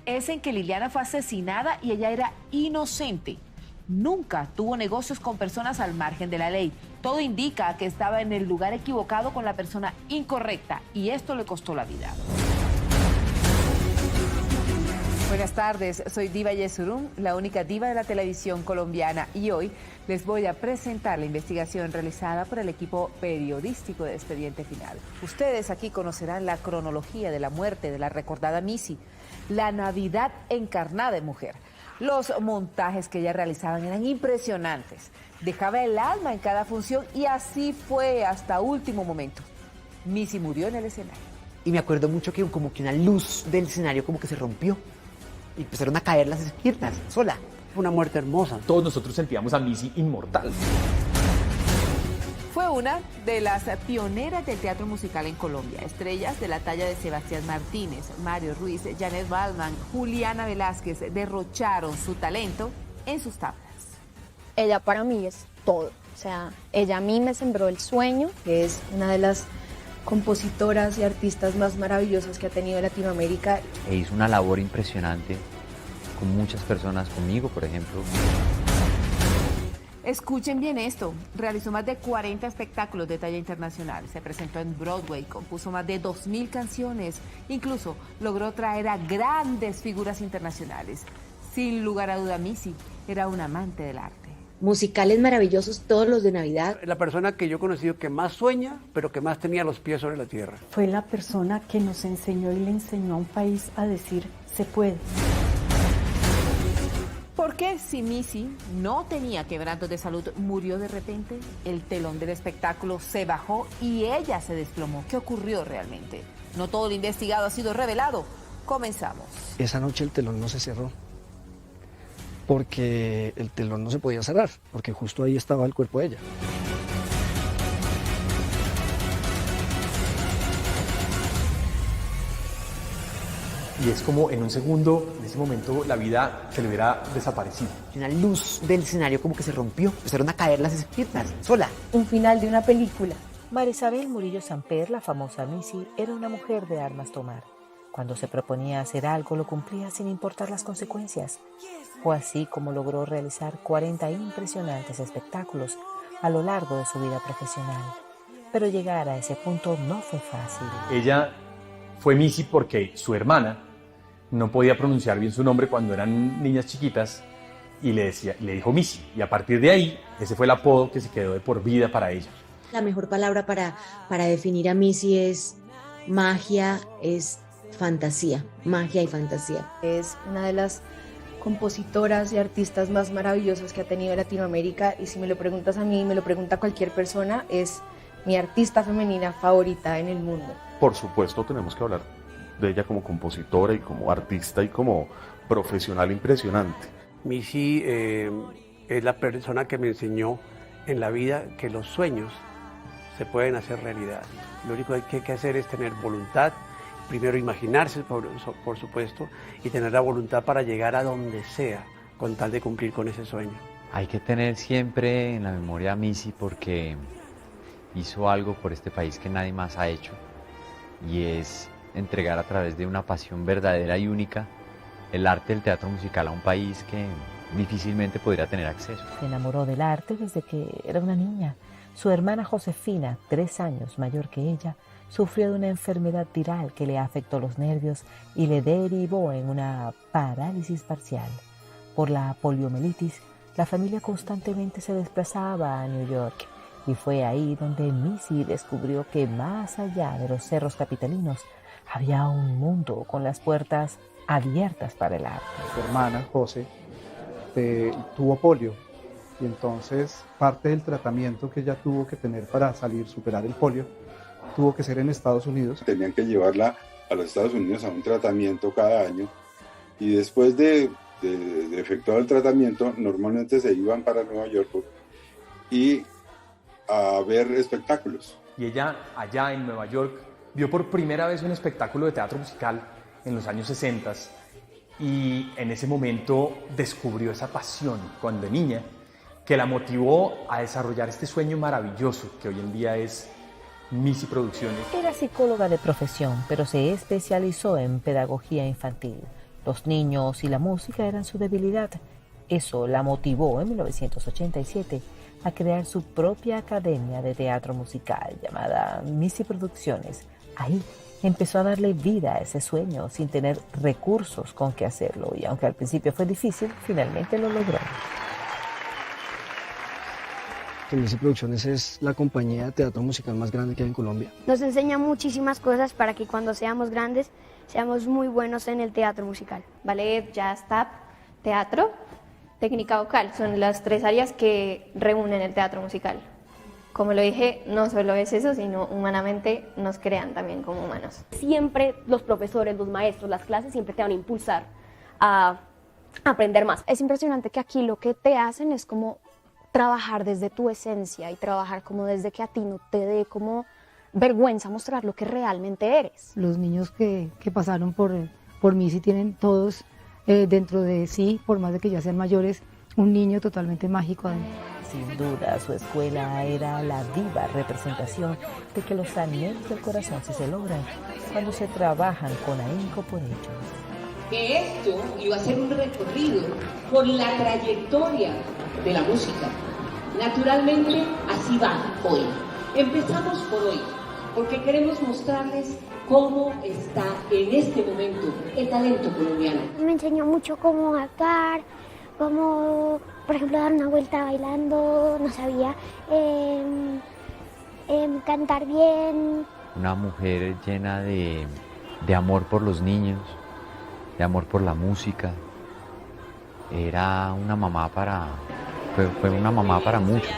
es en que Liliana fue asesinada y ella era inocente. Nunca tuvo negocios con personas al margen de la ley. Todo indica que estaba en el lugar equivocado con la persona incorrecta y esto le costó la vida. Buenas tardes, soy Diva Yesurum, la única diva de la televisión colombiana, y hoy les voy a presentar la investigación realizada por el equipo periodístico de Expediente Final. Ustedes aquí conocerán la cronología de la muerte de la recordada Missy, la Navidad encarnada en mujer. Los montajes que ella realizaba eran impresionantes. Dejaba el alma en cada función y así fue hasta último momento. Missy murió en el escenario. Y me acuerdo mucho que como que una luz del escenario como que se rompió. Y empezaron a caer las esquirlas, sola. Fue una muerte hermosa. Todos nosotros sentíamos a Missy inmortal. Fue una de las pioneras del teatro musical en Colombia. Estrellas de la talla de Sebastián Martínez, Mario Ruiz, Janet Baldman, Juliana Velázquez derrocharon su talento en sus tablas. Ella para mí es todo. O sea, ella a mí me sembró el sueño, que es una de las compositoras y artistas más maravillosas que ha tenido Latinoamérica. E hizo una labor impresionante con muchas personas, conmigo, por ejemplo. Escuchen bien esto, realizó más de 40 espectáculos de talla internacional, se presentó en Broadway, compuso más de 2.000 canciones, incluso logró traer a grandes figuras internacionales. Sin lugar a duda, Missy era un amante del arte. Musicales maravillosos, todos los de Navidad. La persona que yo he conocido que más sueña, pero que más tenía los pies sobre la tierra. Fue la persona que nos enseñó y le enseñó a un país a decir, se puede. ¿Por qué si Missy no tenía quebrantos de salud, murió de repente? El telón del espectáculo se bajó y ella se desplomó. ¿Qué ocurrió realmente? No todo lo investigado ha sido revelado. Comenzamos. Esa noche el telón no se cerró, porque el telón no se podía cerrar, porque justo ahí estaba el cuerpo de ella. Y es como en un segundo, en ese momento, la vida se le hubiera desaparecido. Una luz del escenario como que se rompió. Empezaron a caer las esquirlas, sola. Un final de una película. María Isabel Murillo Samper, la famosa Missy, era una mujer de armas tomar. Cuando se proponía hacer algo, lo cumplía sin importar las consecuencias. Fue así como logró realizar 40 impresionantes espectáculos a lo largo de su vida profesional. Pero llegar a ese punto no fue fácil. Ella fue Missy porque su hermana no podía pronunciar bien su nombre cuando eran niñas chiquitas y le dijo Missy. Y a partir de ahí, ese fue el apodo que se quedó de por vida para ella. La mejor palabra para definir a Missy es magia, es fantasía, magia y fantasía. Es una de las compositoras y artistas más maravillosas que ha tenido Latinoamérica, y si me lo preguntas a mí, me lo pregunta cualquier persona, es mi artista femenina favorita en el mundo. Por supuesto tenemos que hablar de ella como compositora y como artista y como profesional impresionante. Missy es la persona que me enseñó en la vida que los sueños se pueden hacer realidad. Lo único que hay que hacer es tener voluntad, primero imaginarse, por supuesto, y tener la voluntad para llegar a donde sea, con tal de cumplir con ese sueño. Hay que tener siempre en la memoria a Missy porque hizo algo por este país que nadie más ha hecho, y es entregar a través de una pasión verdadera y única el arte del teatro musical a un país que difícilmente podría tener acceso. Se enamoró del arte desde que era una niña. Su hermana Josefina, 3 años mayor que ella, sufrió de una enfermedad viral que le afectó los nervios y le derivó en una parálisis parcial. Por la poliomielitis, la familia constantemente se desplazaba a New York, y fue ahí donde Missy descubrió que más allá de los cerros capitalinos había un mundo con las puertas abiertas para el arte. Su hermana, José, tuvo polio, y entonces parte del tratamiento que ella tuvo que tener para superar el polio, tuvo que ser en Estados Unidos. Tenían que llevarla a los Estados Unidos a un tratamiento cada año, y después de efectuar el tratamiento, normalmente se iban para Nueva York y a ver espectáculos. Y ella, allá en Nueva York, vio por primera vez un espectáculo de teatro musical en los años 60, y en ese momento descubrió esa pasión cuando niña que la motivó a desarrollar este sueño maravilloso que hoy en día es Missy Producciones. Era psicóloga de profesión, pero se especializó en pedagogía infantil. Los niños y la música eran su debilidad. Eso la motivó en 1987 a crear su propia academia de teatro musical llamada Missy Producciones. Ahí empezó a darle vida a ese sueño sin tener recursos con que hacerlo, y aunque al principio fue difícil, finalmente lo logró. Missy Producciones es la compañía de teatro musical más grande que hay en Colombia. Nos enseña muchísimas cosas para que cuando seamos grandes seamos muy buenos en el teatro musical. Ballet, jazz, tap, teatro, técnica vocal, son las 3 áreas que reúnen el teatro musical. Como lo dije, no solo es eso, sino humanamente nos crean también como humanos. Siempre los profesores, los maestros, las clases siempre te van a impulsar a aprender más. Es impresionante que aquí lo que te hacen es como trabajar desde tu esencia y trabajar como desde que a ti no te dé como vergüenza mostrar lo que realmente eres. Los niños que pasaron por Missy tienen todos dentro de sí, por más de que ya sean mayores, un niño totalmente mágico adentro. Sin duda, su escuela era la viva representación de que los anhelos del corazón sí se logran cuando se trabajan con ahínco por ellos. Que esto iba a ser un recorrido por la trayectoria de la música. Naturalmente, así va hoy. Empezamos por hoy, porque queremos mostrarles cómo está en este momento el talento colombiano. Me enseñó mucho cómo actuar, cómo, por ejemplo, dar una vuelta bailando, no sabía, cantar bien. Una mujer llena de amor por los niños, de amor por la música. Era una mamá fue una mamá para muchos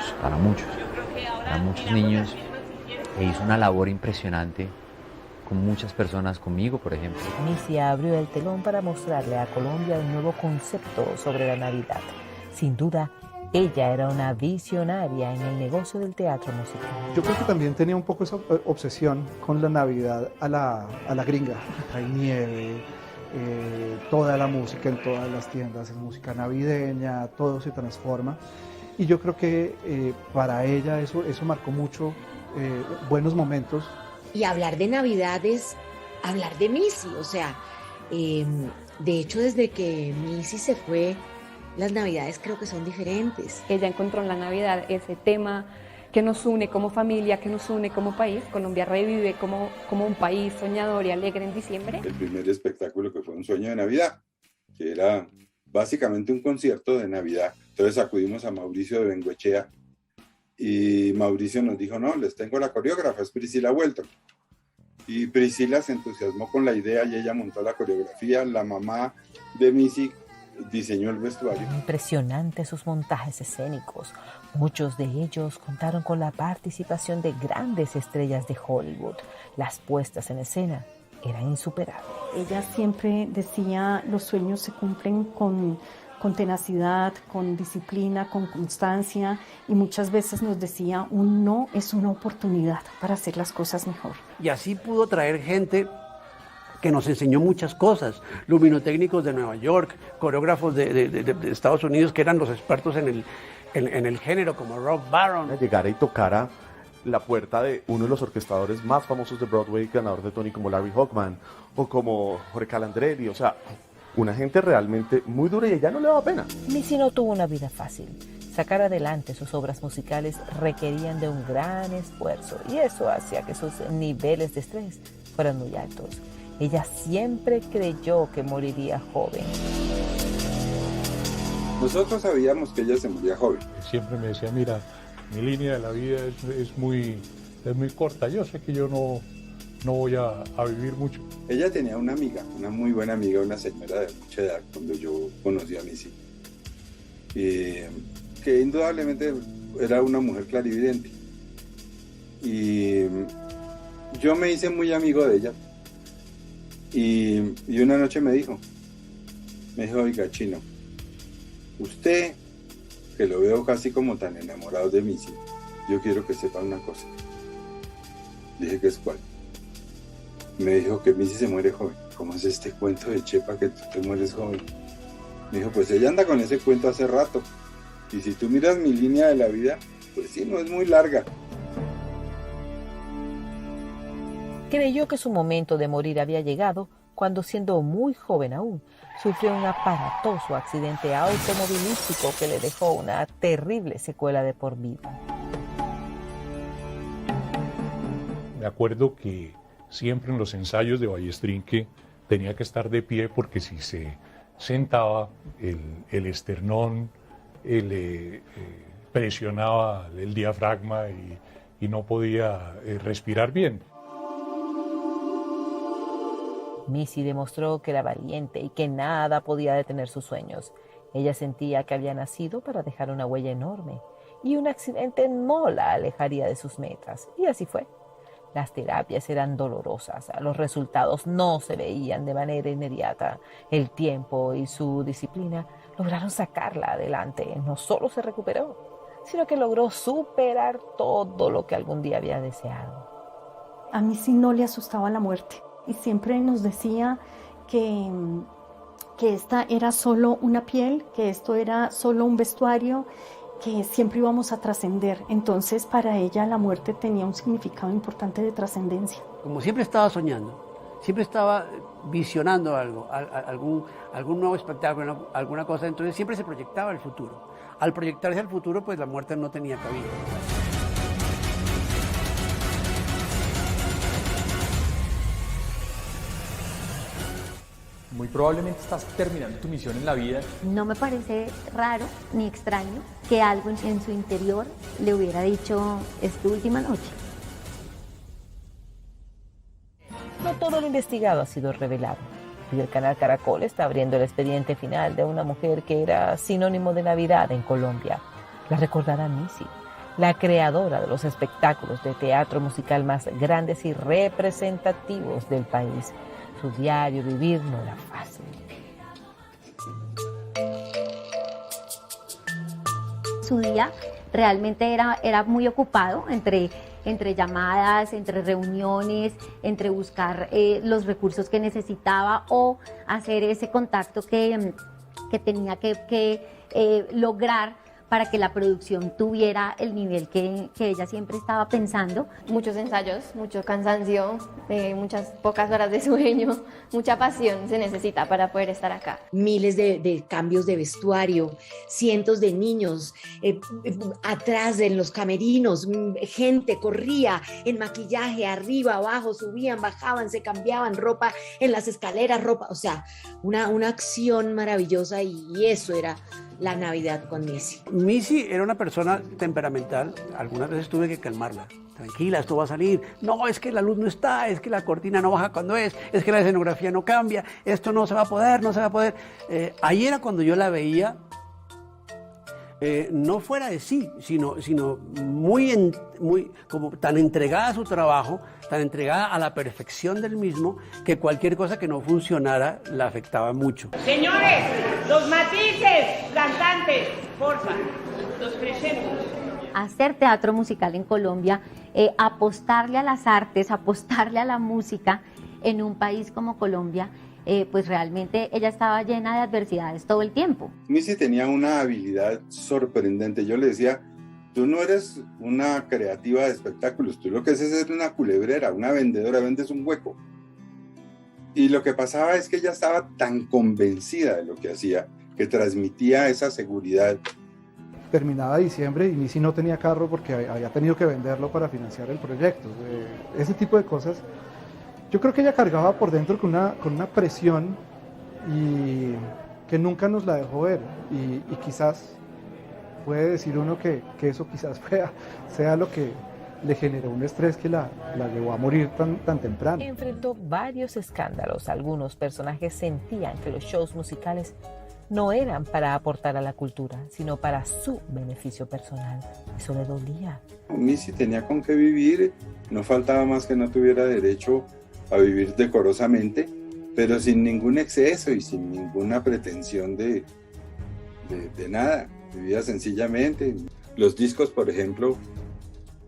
niños, e hizo una labor impresionante con muchas personas, conmigo por ejemplo. Missy abrió el telón para mostrarle a Colombia un nuevo concepto sobre la Navidad. Sin duda, ella era una visionaria en el negocio del teatro musical. Yo creo que también tenía un poco esa obsesión con la Navidad a la gringa. Hay nieve, toda la música en todas las tiendas es música navideña, todo se transforma. Y yo creo que para ella eso marcó mucho buenos momentos. Y hablar de Navidad es hablar de Missy, o sea, de hecho desde que Missy se fue, las Navidades creo que son diferentes. Ella encontró en la Navidad ese tema que nos une como familia, que nos une como país. Colombia revive como un país soñador y alegre en diciembre. El primer espectáculo que fue un sueño de Navidad, que era básicamente un concierto de Navidad. Entonces acudimos a Mauricio de Bengoechea y Mauricio nos dijo, no, les tengo la coreógrafa, es Priscila Welton. Y Priscila se entusiasmó con la idea y ella montó la coreografía. La mamá de Missy diseñó el vestuario. Impresionantes sus montajes escénicos. Muchos de ellos contaron con la participación de grandes estrellas de Hollywood. Las puestas en escena era insuperable. Ella siempre decía, los sueños se cumplen con tenacidad, con disciplina, con constancia, y muchas veces nos decía, un no es una oportunidad para hacer las cosas mejor. Y así pudo traer gente que nos enseñó muchas cosas, luminotécnicos de Nueva York, coreógrafos de Estados Unidos que eran los expertos en el género, como Rob Barron. Llegara y tocara la puerta de uno de los orquestadores más famosos de Broadway, ganador de Tony, como Larry Hochman, o como Jorge Calandrelli, o sea, una gente realmente muy dura, y a ella no le daba pena. Missy no tuvo una vida fácil. Sacar adelante sus obras musicales requerían de un gran esfuerzo, y eso hacía que sus niveles de estrés fueran muy altos. Ella siempre creyó que moriría joven. Nosotros sabíamos que ella se moría joven. Siempre me decía, mira, mi línea de la vida es muy corta. Yo sé que yo no voy a vivir mucho. Ella tenía una amiga, una muy buena amiga, una señora de mucha edad, cuando yo conocí a Missy, que indudablemente era una mujer clarividente. Y yo me hice muy amigo de ella. Y una noche me dijo, oiga, Chino, usted, que lo veo casi como tan enamorado de Missy, yo quiero que sepa una cosa. Dije, ¿qué es cuál? Me dijo que Missy se muere joven. ¿Cómo es este cuento de Chepa que tú te mueres joven? Me dijo, pues ella anda con ese cuento hace rato. Y si tú miras mi línea de la vida, pues sí, no es muy larga. Creyó que su momento de morir había llegado cuando, siendo muy joven aún, sufrió un aparatoso accidente automovilístico que le dejó una terrible secuela de por vida. Me acuerdo que siempre en los ensayos de Ballestrinque tenía que estar de pie, porque si se sentaba el esternón le presionaba el diafragma y no podía respirar bien. Missy demostró que era valiente y que nada podía detener sus sueños. Ella sentía que había nacido para dejar una huella enorme, y un accidente no la alejaría de sus metas. Y así fue. Las terapias eran dolorosas, los resultados no se veían de manera inmediata. El tiempo y su disciplina lograron sacarla adelante. No solo se recuperó, sino que logró superar todo lo que algún día había deseado. A Missy no le asustaba la muerte, y siempre nos decía que esta era solo una piel, que esto era solo un vestuario, que siempre íbamos a trascender. Entonces, para ella la muerte tenía un significado importante de trascendencia. Como siempre estaba soñando, siempre estaba visionando algo, algún nuevo espectáculo, alguna cosa, entonces siempre se proyectaba el futuro. Al proyectarse al futuro, pues la muerte no tenía cabida. Muy probablemente estás terminando tu misión en la vida. No me parece raro ni extraño que algo en su interior le hubiera dicho, es tu última noche. No todo lo investigado ha sido revelado, y el canal Caracol está abriendo el expediente final de una mujer que era sinónimo de Navidad en Colombia. La recordará Missy, la creadora de los espectáculos de teatro musical más grandes y representativos del país. Su diario vivir no era fácil. Su día realmente era muy ocupado entre llamadas, entre reuniones, entre buscar los recursos que necesitaba o hacer ese contacto que tenía que lograr para que la producción tuviera el nivel que ella siempre estaba pensando. Muchos ensayos, mucho cansancio, muchas pocas horas de sueño, mucha pasión se necesita para poder estar acá. Miles de cambios de vestuario, cientos de niños atrás en los camerinos, gente corría en maquillaje, arriba, abajo, subían, bajaban, se cambiaban ropa en las escaleras, ropa, o sea, una acción maravillosa, y eso era la Navidad con Missy. Missy era una persona temperamental, algunas veces tuve que calmarla. Tranquila, esto va a salir. No, es que la luz no está, es que la cortina no baja cuando es que la escenografía no cambia, esto no se va a poder, no se va a poder. Ahí era cuando yo la veía no fuera de sí, sino muy como tan entregada a su trabajo, tan entregada a la perfección del mismo, que cualquier cosa que no funcionara la afectaba mucho. Señores, los matices, cantantes, porfa, los presento. Hacer teatro musical en Colombia, apostarle a las artes, apostarle a la música en un país como Colombia, pues realmente ella estaba llena de adversidades todo el tiempo. Missy tenía una habilidad sorprendente. Yo le decía, tú no eres una creativa de espectáculos, tú lo que haces es una culebrera, una vendedora, vendes un hueco. Y lo que pasaba es que ella estaba tan convencida de lo que hacía, que transmitía esa seguridad. Terminaba diciembre y Missy no tenía carro porque había tenido que venderlo para financiar el proyecto. Ese tipo de cosas. Yo creo que ella cargaba por dentro con una presión y que nunca nos la dejó ver. Y quizás puede decir uno que eso quizás sea lo que le generó un estrés que la llevó a morir tan temprano. Enfrentó varios escándalos. Algunos personajes sentían que los shows musicales no eran para aportar a la cultura, sino para su beneficio personal. Eso le dolía. Missy tenía con qué vivir, no faltaba más que no tuviera derecho a vivir decorosamente, pero sin ningún exceso y sin ninguna pretensión de nada. Vivía sencillamente. Los discos, por ejemplo,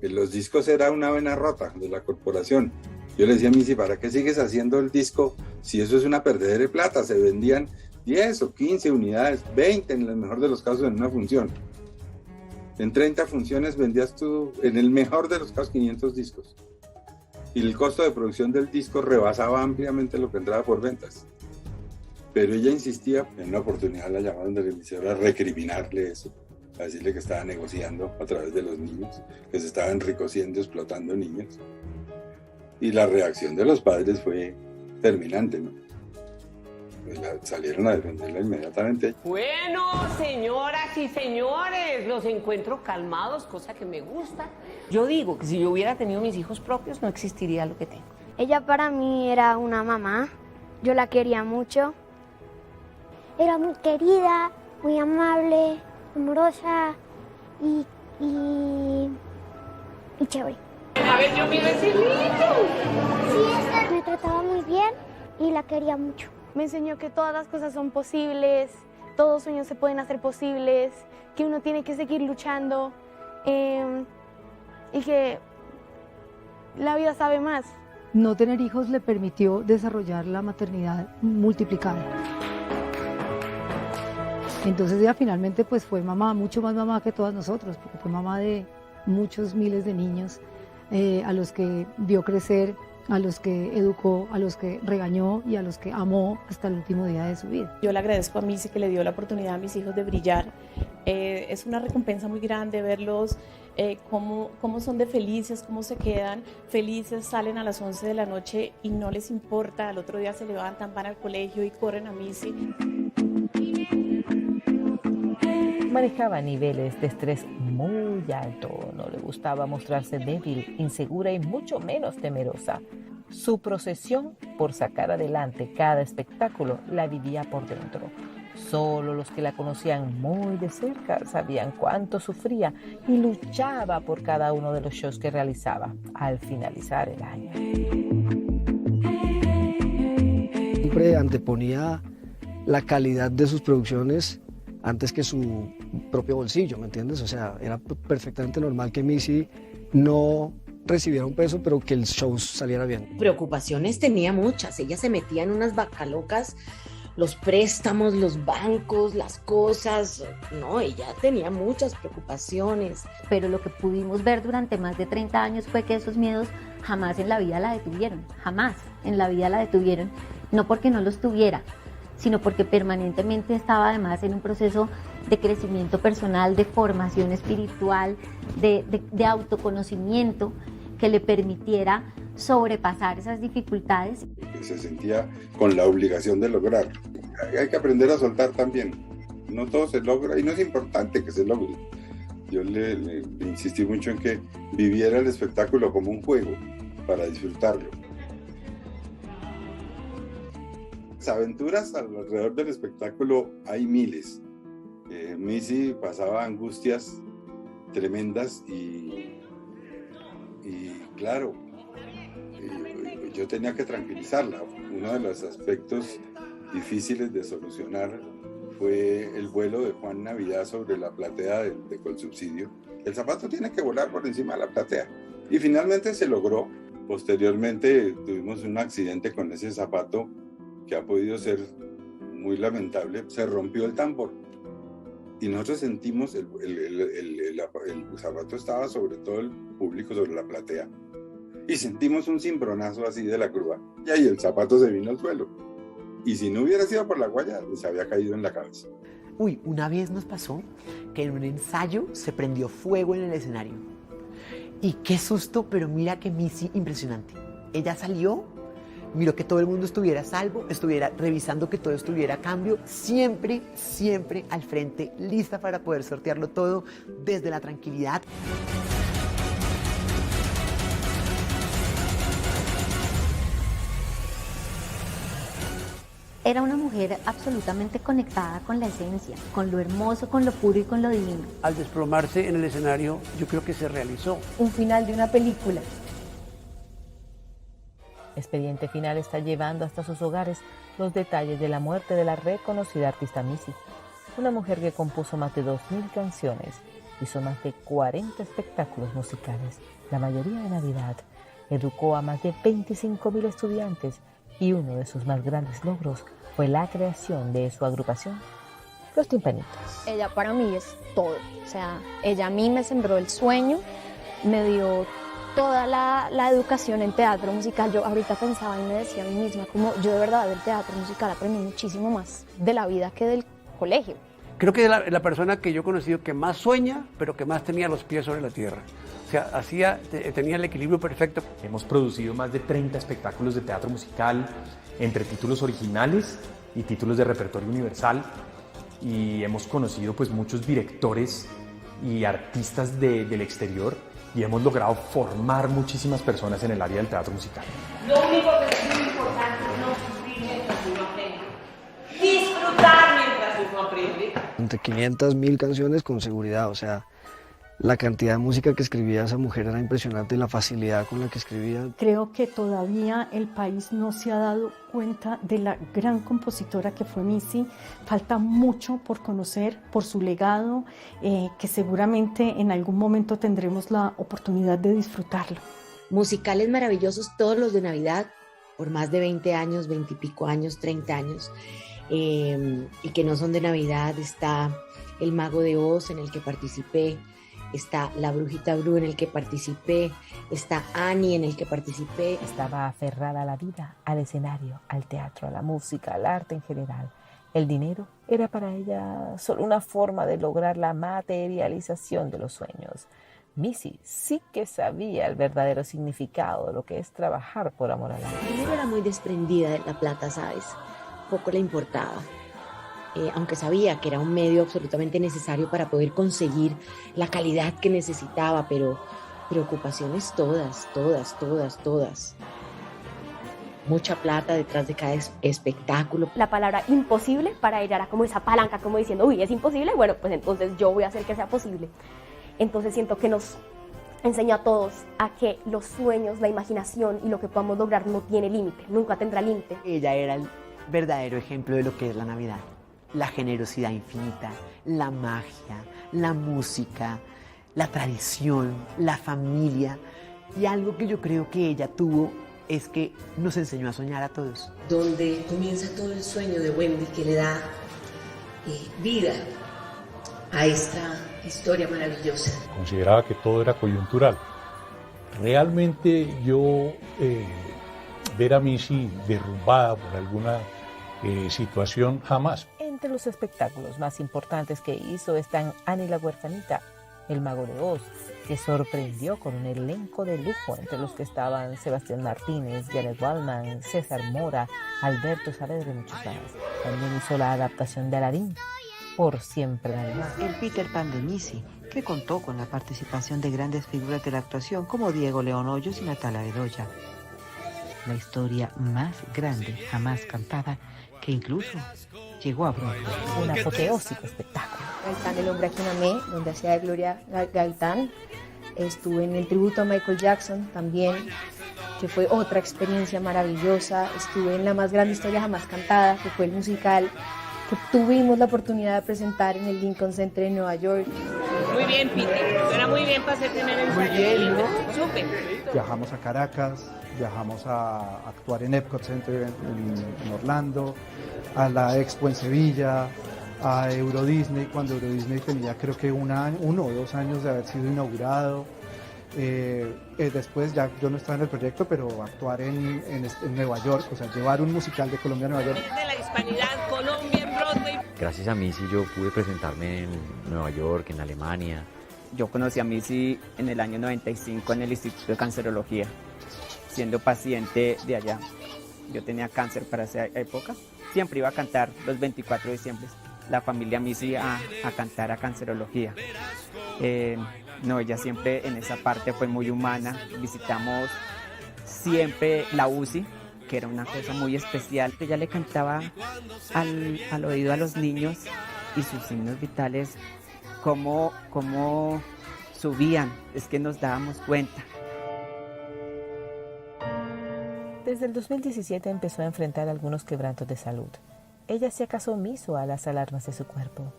los discos era una vena rota de la corporación. Yo le decía a Missy, ¿para qué sigues haciendo el disco si eso es una perdedera de plata? Se vendían 10 o 15 unidades, 20 en el mejor de los casos en una función. En 30 funciones vendías tú, en el mejor de los casos, 500 discos. Y el costo de producción del disco rebasaba ampliamente lo que entraba por ventas. Pero ella insistía, en una oportunidad la llamaron de la emisora a recriminarle eso, a decirle que estaba negociando a través de los niños, que se estaba enriqueciendo, explotando niños. Y la reacción de los padres fue terminante, ¿no? Pues salieron a defenderla inmediatamente. Bueno, señoras y señores, los encuentro calmados, cosa que me gusta. Yo digo que si yo hubiera tenido mis hijos propios no existiría lo que tengo. Ella para mí era una mamá, yo la quería mucho. Era muy querida, muy amable, amorosa y chévere. A ver, yo miro ese niño. Sí, me trataba muy bien y la quería mucho. Me enseñó que todas las cosas son posibles, todos sueños se pueden hacer posibles, que uno tiene que seguir luchando y que la vida sabe más. No tener hijos le permitió desarrollar la maternidad multiplicada. Entonces ella finalmente pues fue mamá, mucho más mamá que todas nosotros, porque fue mamá de muchos miles de niños a los que vio crecer, a los que educó, a los que regañó y a los que amó hasta el último día de su vida. Yo le agradezco a Missy que le dio la oportunidad a mis hijos de brillar. Es una recompensa muy grande verlos, cómo son de felices, cómo se quedan felices, salen a las 11 de la noche y no les importa, al otro día se levantan, van al colegio y corren a Missy. Manejaba niveles de estrés muy alto, no le gustaba mostrarse débil, insegura y mucho menos temerosa. Su procesión por sacar adelante cada espectáculo la vivía por dentro. Solo los que la conocían muy de cerca sabían cuánto sufría y luchaba por cada uno de los shows que realizaba al finalizar el año. Siempre anteponía la calidad de sus producciones antes que su propio bolsillo, ¿me entiendes? O sea, era perfectamente normal que Missy no recibiera un peso, pero que el show saliera bien. Preocupaciones tenía muchas, ella se metía en unas vacalocas, los préstamos, los bancos, las cosas, no, ella tenía muchas preocupaciones. Pero lo que pudimos ver durante más de 30 años fue que esos miedos jamás en la vida la detuvieron, jamás en la vida la detuvieron, no porque no los tuviera, sino porque permanentemente estaba además en un proceso de crecimiento personal, de formación espiritual, de autoconocimiento que le permitiera sobrepasar esas dificultades. Se sentía con la obligación de lograr. Hay que aprender a soltar también. No todo se logra y no es importante que se logre. Yo le insistí mucho en que viviera el espectáculo como un juego para disfrutarlo. Las aventuras alrededor del espectáculo hay miles. Missy pasaba angustias tremendas y claro, yo tenía que tranquilizarla. Uno de los aspectos difíciles de solucionar fue el vuelo de Juan Navidad sobre la platea de Colsubsidio. El zapato tiene que volar por encima de la platea y finalmente se logró. Posteriormente tuvimos un accidente con ese zapato que ha podido ser muy lamentable. Se rompió el tambor y nosotros sentimos el zapato estaba sobre todo el público, sobre la platea, y sentimos un cimbronazo así de la grúa y ahí el zapato se vino al suelo. Y si no hubiera sido por la guaya, se había caído en la cabeza. Uy, una vez nos pasó que en un ensayo se prendió fuego en el escenario. Y qué susto, pero mira que Missy, impresionante. Ella salió, miró que todo el mundo estuviera a salvo, estuviera revisando que todo estuviera a cambio, siempre, siempre al frente, lista para poder sortearlo todo desde la tranquilidad. Era una mujer absolutamente conectada con la esencia, con lo hermoso, con lo puro y con lo divino. Al desplomarse en el escenario, yo creo que se realizó un final de una película. Expediente Final está llevando hasta sus hogares los detalles de la muerte de la reconocida artista Missy, una mujer que compuso más de 2.000 canciones, hizo más de 40 espectáculos musicales, la mayoría de Navidad, educó a más de 25.000 estudiantes y uno de sus más grandes logros fue la creación de su agrupación, Los Timpanitos. Ella para mí es todo, o sea, ella a mí me sembró el sueño, me dio toda la educación en teatro musical. Yo ahorita pensaba y me decía a mí misma como yo de verdad del teatro musical aprendí muchísimo más de la vida que del colegio. Creo que es la persona que yo he conocido que más sueña, pero que más tenía los pies sobre la tierra. O sea, tenía el equilibrio perfecto. Hemos producido más de 30 espectáculos de teatro musical, entre títulos originales y títulos de repertorio universal. Y hemos conocido pues muchos directores y artistas del exterior y hemos logrado formar muchísimas personas en el área del teatro musical. Lo único que es muy importante es no sufrir mientras uno aprende. Disfrutar mientras uno aprende. Entre 500, 1000 canciones con seguridad, o sea, la cantidad de música que escribía esa mujer era impresionante, la facilidad con la que escribía. Creo que todavía el país no se ha dado cuenta de la gran compositora que fue Missy. Falta mucho por conocer, por su legado, que seguramente en algún momento tendremos la oportunidad de disfrutarlo. Musicales maravillosos, todos los de Navidad, por más de 20 años, 20 y pico años, 30 años, y que no son de Navidad. Está El Mago de Oz, en el que participé, está La Brujita Bru, en el que participé, está Annie, en el que participé. Estaba aferrada a la vida, al escenario, al teatro, a la música, al arte en general. El dinero era para ella solo una forma de lograr la materialización de los sueños. Missy sí que sabía el verdadero significado de lo que es trabajar por amor a la vida. Ella era muy desprendida de la plata, ¿sabes? Poco le importaba. Aunque sabía que era un medio absolutamente necesario para poder conseguir la calidad que necesitaba, pero preocupaciones todas. Mucha plata detrás de cada espectáculo. La palabra imposible para ella era como esa palanca, como diciendo, uy, es imposible, bueno, pues entonces yo voy a hacer que sea posible. Entonces siento que nos enseñó a todos a que los sueños, la imaginación y lo que podamos lograr no tiene límite, nunca tendrá límite. Ella era el verdadero ejemplo de lo que es la Navidad. La generosidad infinita, la magia, la música, la tradición, la familia. Y algo que yo creo que ella tuvo es que nos enseñó a soñar a todos. Donde comienza todo el sueño de Wendy, que le da vida a esta historia maravillosa. Consideraba que todo era coyuntural. Realmente yo ver a Missy derrumbada por alguna situación, jamás. Entre los espectáculos más importantes que hizo están Annie la Huerfanita, El Mago de Oz, que sorprendió con un elenco de lujo, entre los que estaban Sebastián Martínez, Janet Waldman, César Mora, Alberto Saavedra y muchos más. También hizo la adaptación de Aladín, Por Siempre Navidad. El Peter Pan de Missy, que contó con la participación de grandes figuras de la actuación como Diego León Hoyos y Natalia Bedoya. La historia más grande jamás cantada, que incluso llegó a Broadway. Un apoteósico espectáculo. Gaitán, el hombre a quien amé, donde hacía de Gloria Gaitán. Estuve en el tributo a Michael Jackson también, que fue otra experiencia maravillosa. Estuve en La más grande historia jamás cantada, que fue el musical que tuvimos la oportunidad de presentar en el Lincoln Center en Nueva York. Muy bien, Piti. Suena muy bien para hacer primer ensayo. Muy bien, ¿no? Súper. Viajamos a Caracas, viajamos a actuar en Epcot Center en Orlando, a la Expo en Sevilla, a Euro Disney, cuando Euro Disney tenía creo que 1 o 2 años de haber sido inaugurado. Después ya yo no estaba en el proyecto, pero actuar en Nueva York, o sea, llevar un musical de Colombia a Nueva York. De la hispanidad, Colombia en Broadway. Gracias a Missy yo pude presentarme en Nueva York, en Alemania. Yo conocí a Missy en el año 95 en el Instituto de Cancerología, siendo paciente de allá. Yo tenía cáncer para esa época. Siempre iba a cantar los 24 de diciembre, la familia Missy a cantar a Cancerología. No, ella siempre en esa parte fue muy humana. Visitamos siempre la UCI, que era una cosa muy especial. Ella le cantaba al oído a los niños y sus signos vitales, cómo subían, es que nos dábamos cuenta. Desde el 2017 empezó a enfrentar algunos quebrantos de salud. Ella hacía caso omiso a las alarmas de su cuerpo.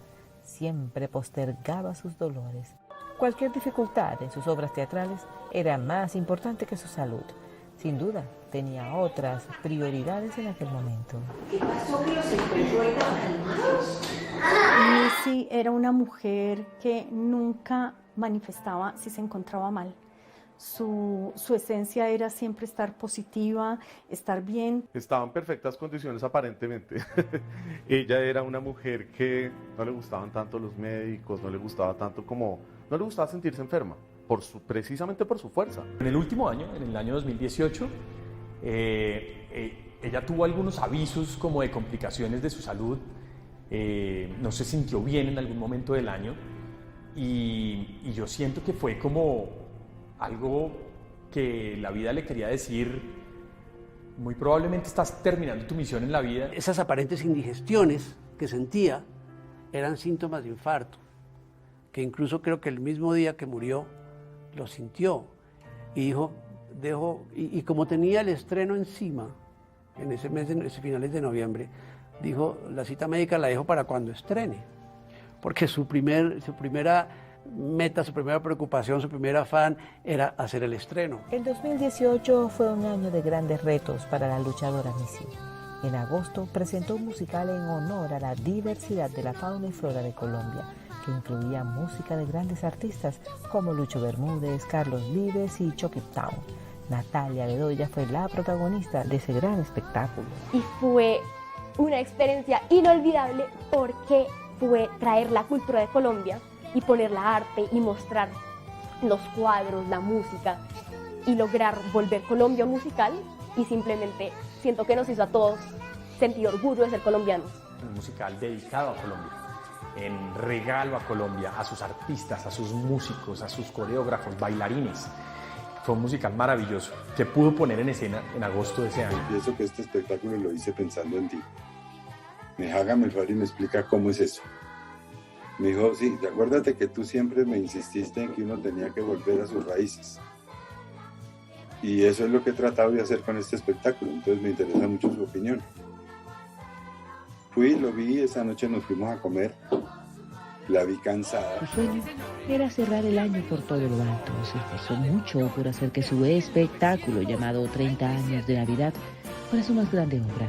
Siempre postergaba sus dolores. Cualquier dificultad en sus obras teatrales era más importante que su salud. Sin duda, tenía otras prioridades en aquel momento. ¿Qué pasó que los encuentros eran calmados? Missy era una mujer que nunca manifestaba si se encontraba mal. Su esencia era siempre estar positiva, estar bien. Estaba en perfectas condiciones aparentemente. Ella era una mujer que no le gustaban tanto los médicos, no le gustaba tanto no le gustaba sentirse enferma, precisamente por su fuerza. En el último año, en el año 2018, ella tuvo algunos avisos como de complicaciones de su salud. No se sintió bien en algún momento del año y yo siento que fue como algo que la vida le quería decir: muy probablemente estás terminando tu misión en la vida. Esas aparentes indigestiones que sentía eran síntomas de infarto, que incluso creo que el mismo día que murió lo sintió y dijo, y como tenía el estreno encima, en ese mes, en ese finales de noviembre, dijo, la cita médica la dejo para cuando estrene, porque su primera meta, su primera preocupación, su primer afán era hacer el estreno. El 2018 fue un año de grandes retos para la luchadora Missy. En agosto presentó un musical en honor a la diversidad de la fauna y flora de Colombia, que incluía música de grandes artistas como Lucho Bermúdez, Carlos Vives y Chucky Town. Natalia Bedoya fue la protagonista de ese gran espectáculo. Y fue una experiencia inolvidable porque fue traer la cultura de Colombia y poner la arte y mostrar los cuadros, la música y lograr volver Colombia un musical, y simplemente siento que nos hizo a todos sentir orgullo de ser colombianos. Un musical dedicado a Colombia, en regalo a Colombia, a sus artistas, a sus músicos, a sus coreógrafos, bailarines. Fue un musical maravilloso que pudo poner en escena en agosto de ese año. Pienso que este espectáculo lo hice pensando en ti. Hágame el favor y me explica cómo es eso. Me dijo, sí, acuérdate que tú siempre me insististe en que uno tenía que volver a sus raíces. Y eso es lo que he tratado de hacer con este espectáculo, entonces me interesa mucho su opinión. Fui, lo vi, esa noche nos fuimos a comer, la vi cansada. Su sueño era cerrar el año por todo lo alto. Se esforzó mucho por hacer que su espectáculo, llamado 30 años de Navidad, fuera su más grande obra.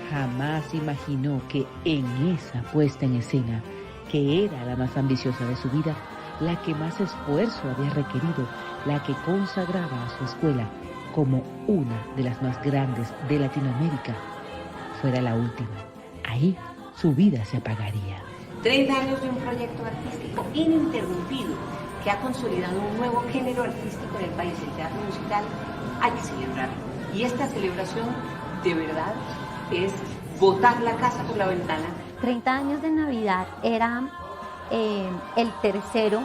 Jamás imaginó que en esa puesta en escena, que era la más ambiciosa de su vida, la que más esfuerzo había requerido, la que consagraba a su escuela como una de las más grandes de Latinoamérica, fuera la última. Ahí su vida se apagaría. 30 años de un proyecto artístico ininterrumpido que ha consolidado un nuevo género artístico en el país, el teatro musical. Hay que celebrarlo. Y esta celebración, de verdad, es botar la casa por la ventana. 30 años de Navidad era el tercero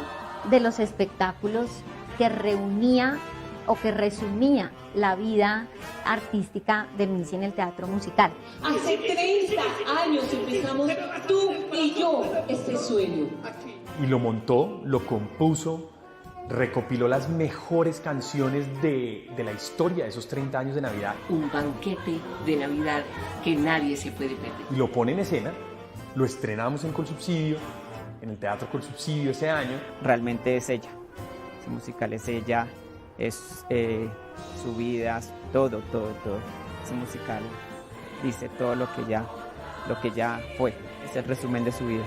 de los espectáculos que reunía o que resumía la vida artística de Missy en el teatro musical. Hace 30 años empezamos tú y yo este sueño. Y lo montó, lo compuso, recopiló las mejores canciones de la historia de esos 30 años de Navidad. Un banquete de Navidad que nadie se puede perder. Y lo pone en escena, lo estrenamos en Colsubsidio, en el Teatro Colsubsidio ese año. Realmente es ella, ese musical es ella, es su vida, todo. Ese musical dice todo lo que ya fue, es el resumen de su vida.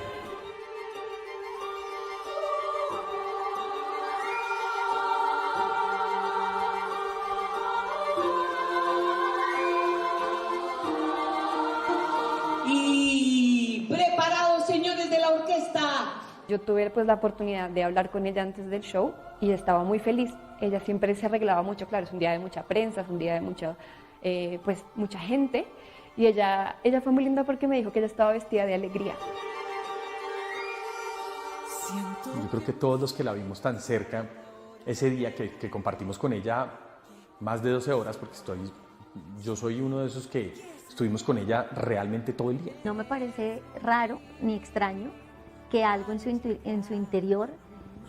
Y preparados, señores de la orquesta. Yo tuve pues la oportunidad de hablar con ella antes del show y estaba muy feliz. Ella siempre se arreglaba mucho, claro, es un día de mucha prensa, es un día de mucha gente. Y ella fue muy linda porque me dijo que ella estaba vestida de alegría. Yo creo que todos los que la vimos tan cerca, ese día que compartimos con ella más de 12 horas, porque yo soy uno de esos que estuvimos con ella realmente todo el día. No me parece raro ni extraño que algo en su interior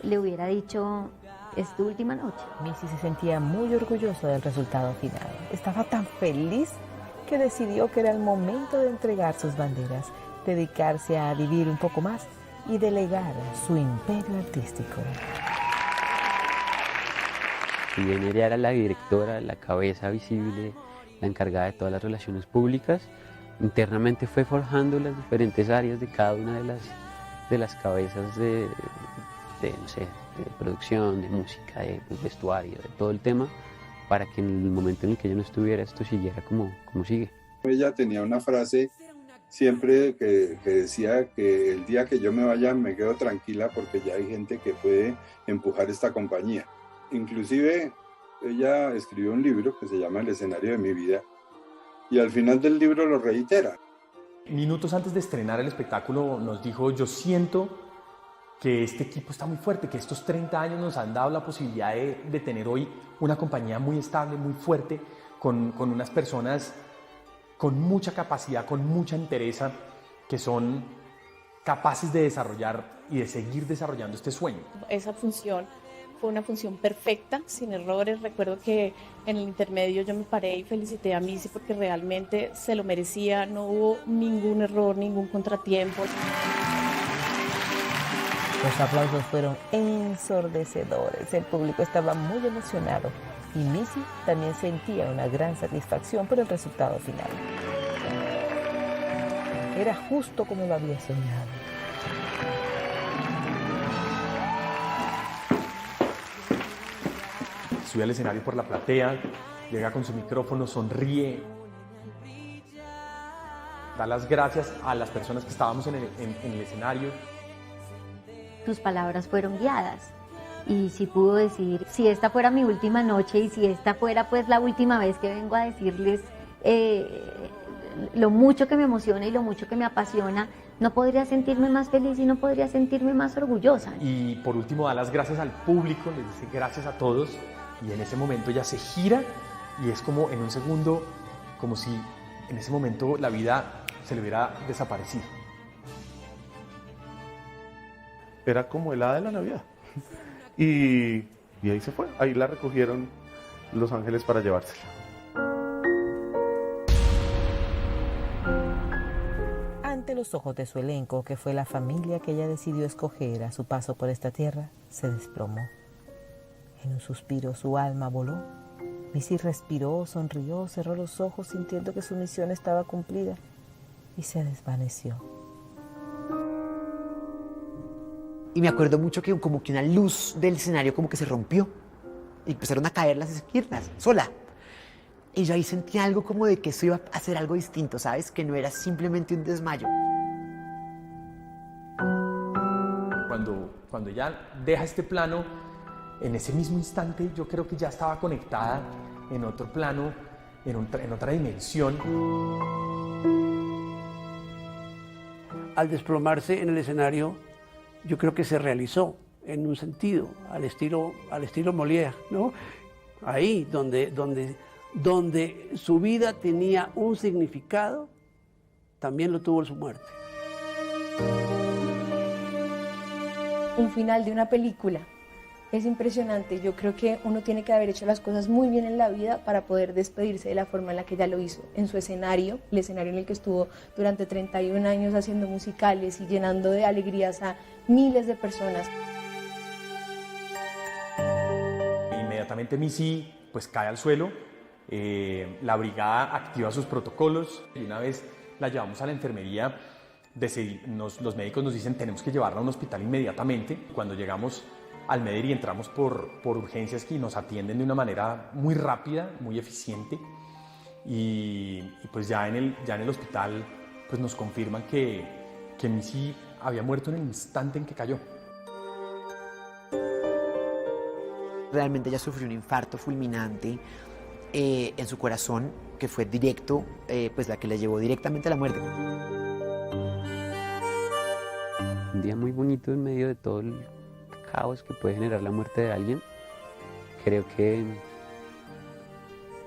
le hubiera dicho, es tu última noche. Missy se sentía muy orgullosa del resultado final. Estaba tan feliz que decidió que era el momento de entregar sus banderas, dedicarse a vivir un poco más y delegar su imperio artístico. Si bien ella era la directora, la cabeza visible, la encargada de todas las relaciones públicas, internamente fue forjando las diferentes áreas de cada una de las cabezas de producción, de música, de vestuario, de todo el tema, para que en el momento en el que ella no estuviera, esto siguiera como sigue. Ella tenía una frase siempre que decía que el día que yo me vaya me quedo tranquila porque ya hay gente que puede empujar esta compañía. Inclusive ella escribió un libro que se llama El escenario de mi vida y al final del libro lo reitera. Minutos antes de estrenar el espectáculo nos dijo, yo siento que este equipo está muy fuerte, que estos 30 años nos han dado la posibilidad de tener hoy una compañía muy estable, muy fuerte, con unas personas con mucha capacidad, con mucha entereza, que son capaces de desarrollar y de seguir desarrollando este sueño. Esa función fue una función perfecta, sin errores. Recuerdo que en el intermedio yo me paré y felicité a Missy porque realmente se lo merecía, no hubo ningún error, ningún contratiempo. Los aplausos fueron ensordecedores, el público estaba muy emocionado y Missy también sentía una gran satisfacción por el resultado final. Era justo como lo había soñado. Sube al escenario por la platea, llega con su micrófono, sonríe, da las gracias a las personas que estábamos en el escenario. Tus palabras fueron guiadas y si pudo decir, si esta fuera mi última noche y si esta fuera pues la última vez que vengo a decirles lo mucho que me emociona y lo mucho que me apasiona, no podría sentirme más feliz y no podría sentirme más orgullosa. Y por último da las gracias al público, les dice gracias a todos y en ese momento ella se gira y es como en un segundo, como si en ese momento la vida se le hubiera desaparecido. Era como el hada de la Navidad. Y ahí se fue. Ahí la recogieron los ángeles para llevársela. Ante los ojos de su elenco, que fue la familia que ella decidió escoger a su paso por esta tierra, se desplomó. En un suspiro su alma voló. Missy respiró, sonrió, cerró los ojos sintiendo que su misión estaba cumplida y se desvaneció. Y me acuerdo mucho que como que una luz del escenario como que se rompió y empezaron a caer las esquinas, sola. Y yo ahí sentí algo como de que eso iba a hacer algo distinto, ¿sabes? Que no era simplemente un desmayo. Cuando ella deja este plano, en ese mismo instante yo creo que ya estaba conectada en otro plano, en otra dimensión. Al desplomarse en el escenario, yo creo que se realizó en un sentido, al estilo Molière, ¿no? ahí donde su vida tenía un significado, también lo tuvo su muerte. Un final de una película es impresionante. Yo creo que uno tiene que haber hecho las cosas muy bien en la vida para poder despedirse de la forma en la que ella lo hizo, en su escenario, el escenario en el que estuvo durante 31 años haciendo musicales y llenando de alegrías a miles de personas. Inmediatamente Missy pues cae al suelo, la brigada activa sus protocolos y una vez la llevamos a la enfermería, los médicos nos dicen tenemos que llevarla a un hospital inmediatamente. Cuando llegamos al Meder y entramos por urgencias que nos atienden de una manera muy rápida, muy eficiente y pues ya en el hospital pues nos confirman que Missy había muerto en el instante en que cayó. Realmente ella sufrió un infarto fulminante en su corazón que fue directo, pues la que la llevó directamente a la muerte. Un día muy bonito en medio de todo el caos que puede generar la muerte de alguien. Creo que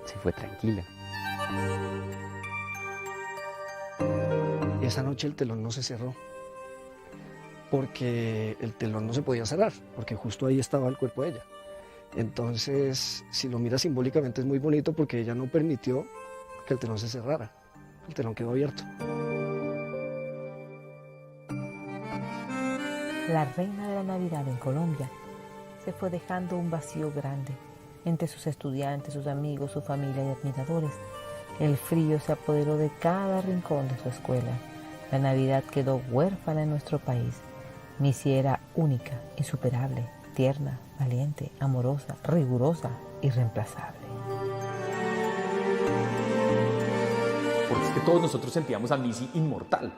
se fue tranquila. Esa noche el telón no se cerró, porque el telón no se podía cerrar, porque justo ahí estaba el cuerpo de ella. Entonces, si lo miras simbólicamente es muy bonito porque ella no permitió que el telón se cerrara, el telón quedó abierto. La reina de la Navidad en Colombia se fue dejando un vacío grande entre sus estudiantes, sus amigos, su familia y admiradores. El frío se apoderó de cada rincón de su escuela. La Navidad quedó huérfana en nuestro país. Missy era única, insuperable, tierna, valiente, amorosa, rigurosa, irreemplazable. Porque es que todos nosotros sentíamos a Missy inmortal.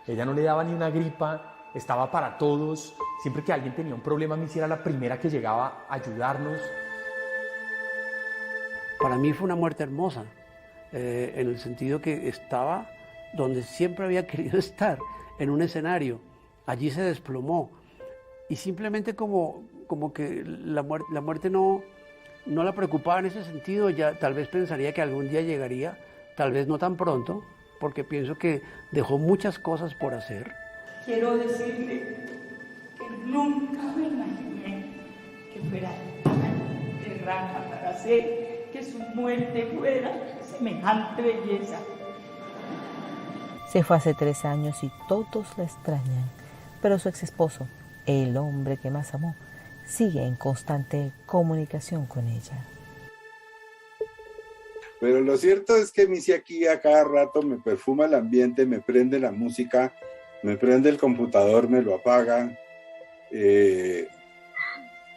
Ella no le daba ni una gripa, estaba para todos. Siempre que alguien tenía un problema, Missy era la primera que llegaba a ayudarnos. Para mí fue una muerte hermosa, en el sentido que estaba donde siempre había querido estar, en un escenario. Allí se desplomó y simplemente como que la muerte no la preocupaba en ese sentido. Ya tal vez pensaría que algún día llegaría, tal vez no tan pronto, porque pienso que dejó muchas cosas por hacer. Quiero decirle que nunca me imaginé que fuera tan berraca para hacer que su muerte fuera semejante belleza. Se fue hace 3 años y todos la extrañan, pero su ex esposo, el hombre que más amó, sigue en constante comunicación con ella. Pero lo cierto es que Missy aquí a cada rato me perfuma el ambiente, me prende la música, me prende el computador, me lo apaga.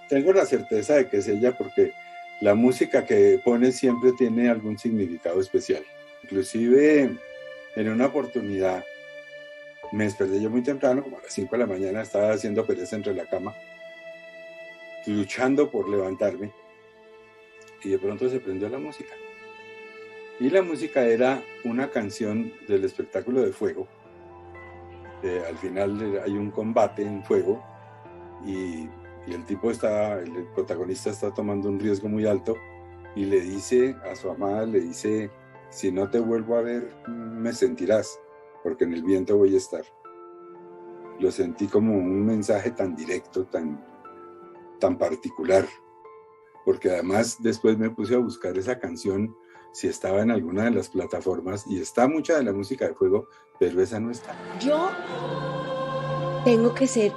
Tengo la certeza de que es ella porque la música que pone siempre tiene algún significado especial. Inclusive en una oportunidad me desperté yo muy temprano, como a las 5 de la mañana, estaba haciendo pereza entre la cama, luchando por levantarme, y de pronto se prendió la música. Y la música era una canción del espectáculo de fuego. Al final hay un combate en fuego y el protagonista está tomando un riesgo muy alto y le dice a su amada, le dice: si no te vuelvo a ver, me sentirás, porque en el viento voy a estar. Lo sentí como un mensaje tan directo, tan particular, porque además después me puse a buscar esa canción, si estaba en alguna de las plataformas, y está mucha de la música de fuego, pero esa no está. Yo tengo que ser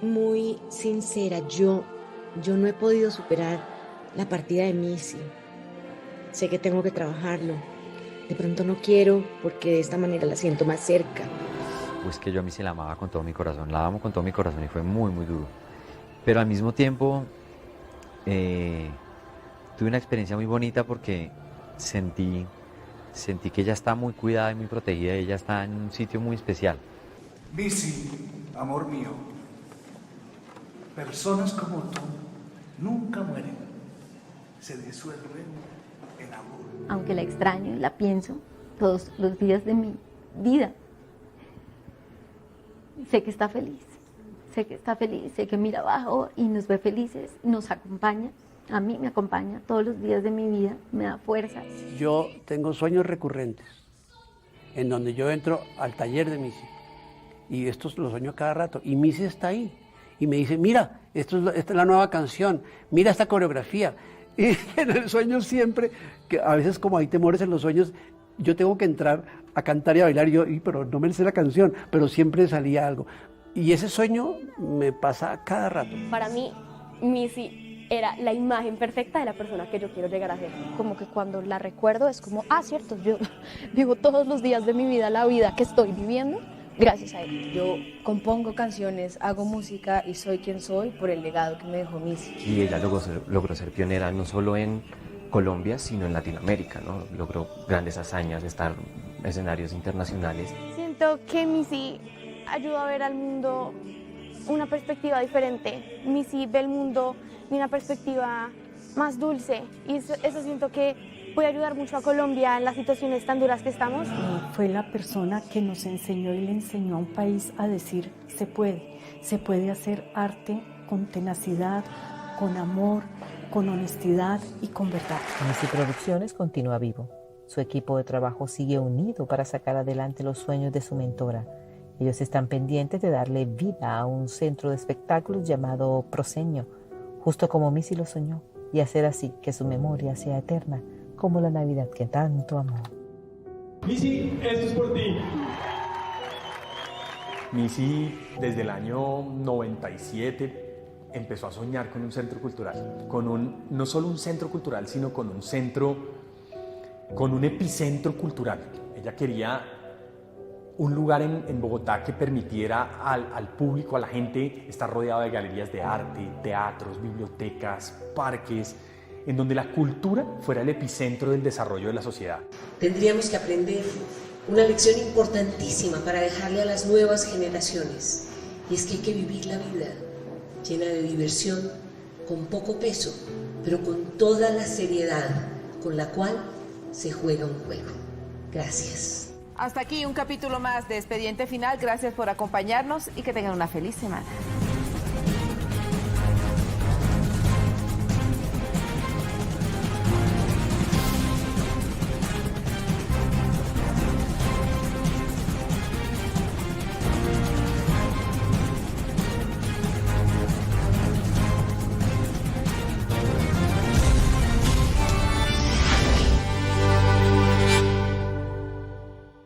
muy sincera, yo no he podido superar la partida de Missy. Sé que tengo que trabajarlo. De pronto no quiero, porque de esta manera la siento más cerca. Pues que yo a Missy la amaba con todo mi corazón, la amo con todo mi corazón y fue muy, muy duro. Pero al mismo tiempo tuve una experiencia muy bonita porque sentí que ella está muy cuidada y muy protegida, ella está en un sitio muy especial. Missy, amor mío, personas como tú nunca mueren, se disuelven en amor. Aunque la extraño y la pienso todos los días de mi vida, sé que está feliz, sé que mira abajo y nos ve felices, nos acompaña a mí me acompaña todos los días de mi vida, me da fuerza. Yo tengo sueños recurrentes en donde yo entro al taller de Missy y estos los sueño cada rato y Missy está ahí y me dice, mira, esta es la nueva canción, mira esta coreografía. Y en el sueño siempre, que a veces como hay temores en los sueños, yo tengo que entrar a cantar y a bailar y yo, pero no me sé la canción, pero siempre salía algo. Y ese sueño me pasa cada rato. Para mí, Missy era la imagen perfecta de la persona que yo quiero llegar a ser. Como que cuando la recuerdo es como, cierto, yo vivo todos los días de mi vida la vida que estoy viviendo gracias a él. Yo compongo canciones, hago música y soy quien soy por el legado que me dejó Missy. Y ella logró ser pionera no solo en Colombia, sino en Latinoamérica, ¿no? Logró grandes hazañas de estar en escenarios internacionales. Siento que Missy ayudó a ver al mundo una perspectiva diferente. Missy ve el mundo de una perspectiva más dulce y eso siento que puede ayudar mucho a Colombia en las situaciones tan duras que estamos. Fue la persona que nos enseñó y le enseñó a un país a decir se puede hacer arte con tenacidad, con amor, con honestidad y con verdad. Missy Producciones continúa vivo. Su equipo de trabajo sigue unido para sacar adelante los sueños de su mentora. Ellos están pendientes de darle vida a un centro de espectáculos llamado Proscenio, justo como Missy lo soñó, y hacer así que su memoria sea eterna, como la Navidad que tanto amó. Missy, esto es por ti. Missy, desde el año 97, empezó a soñar con un centro cultural, no solo un centro cultural, sino con un epicentro cultural. Ella quería un lugar en Bogotá que permitiera al público, a la gente, estar rodeado de galerías de arte, teatros, bibliotecas, parques, en donde la cultura fuera el epicentro del desarrollo de la sociedad. Tendríamos que aprender una lección importantísima para dejarle a las nuevas generaciones, y es que hay que vivir la vida llena de diversión, con poco peso, pero con toda la seriedad con la cual se juega un juego. Gracias. Hasta aquí un capítulo más de Expediente Final. Gracias por acompañarnos y que tengan una feliz semana.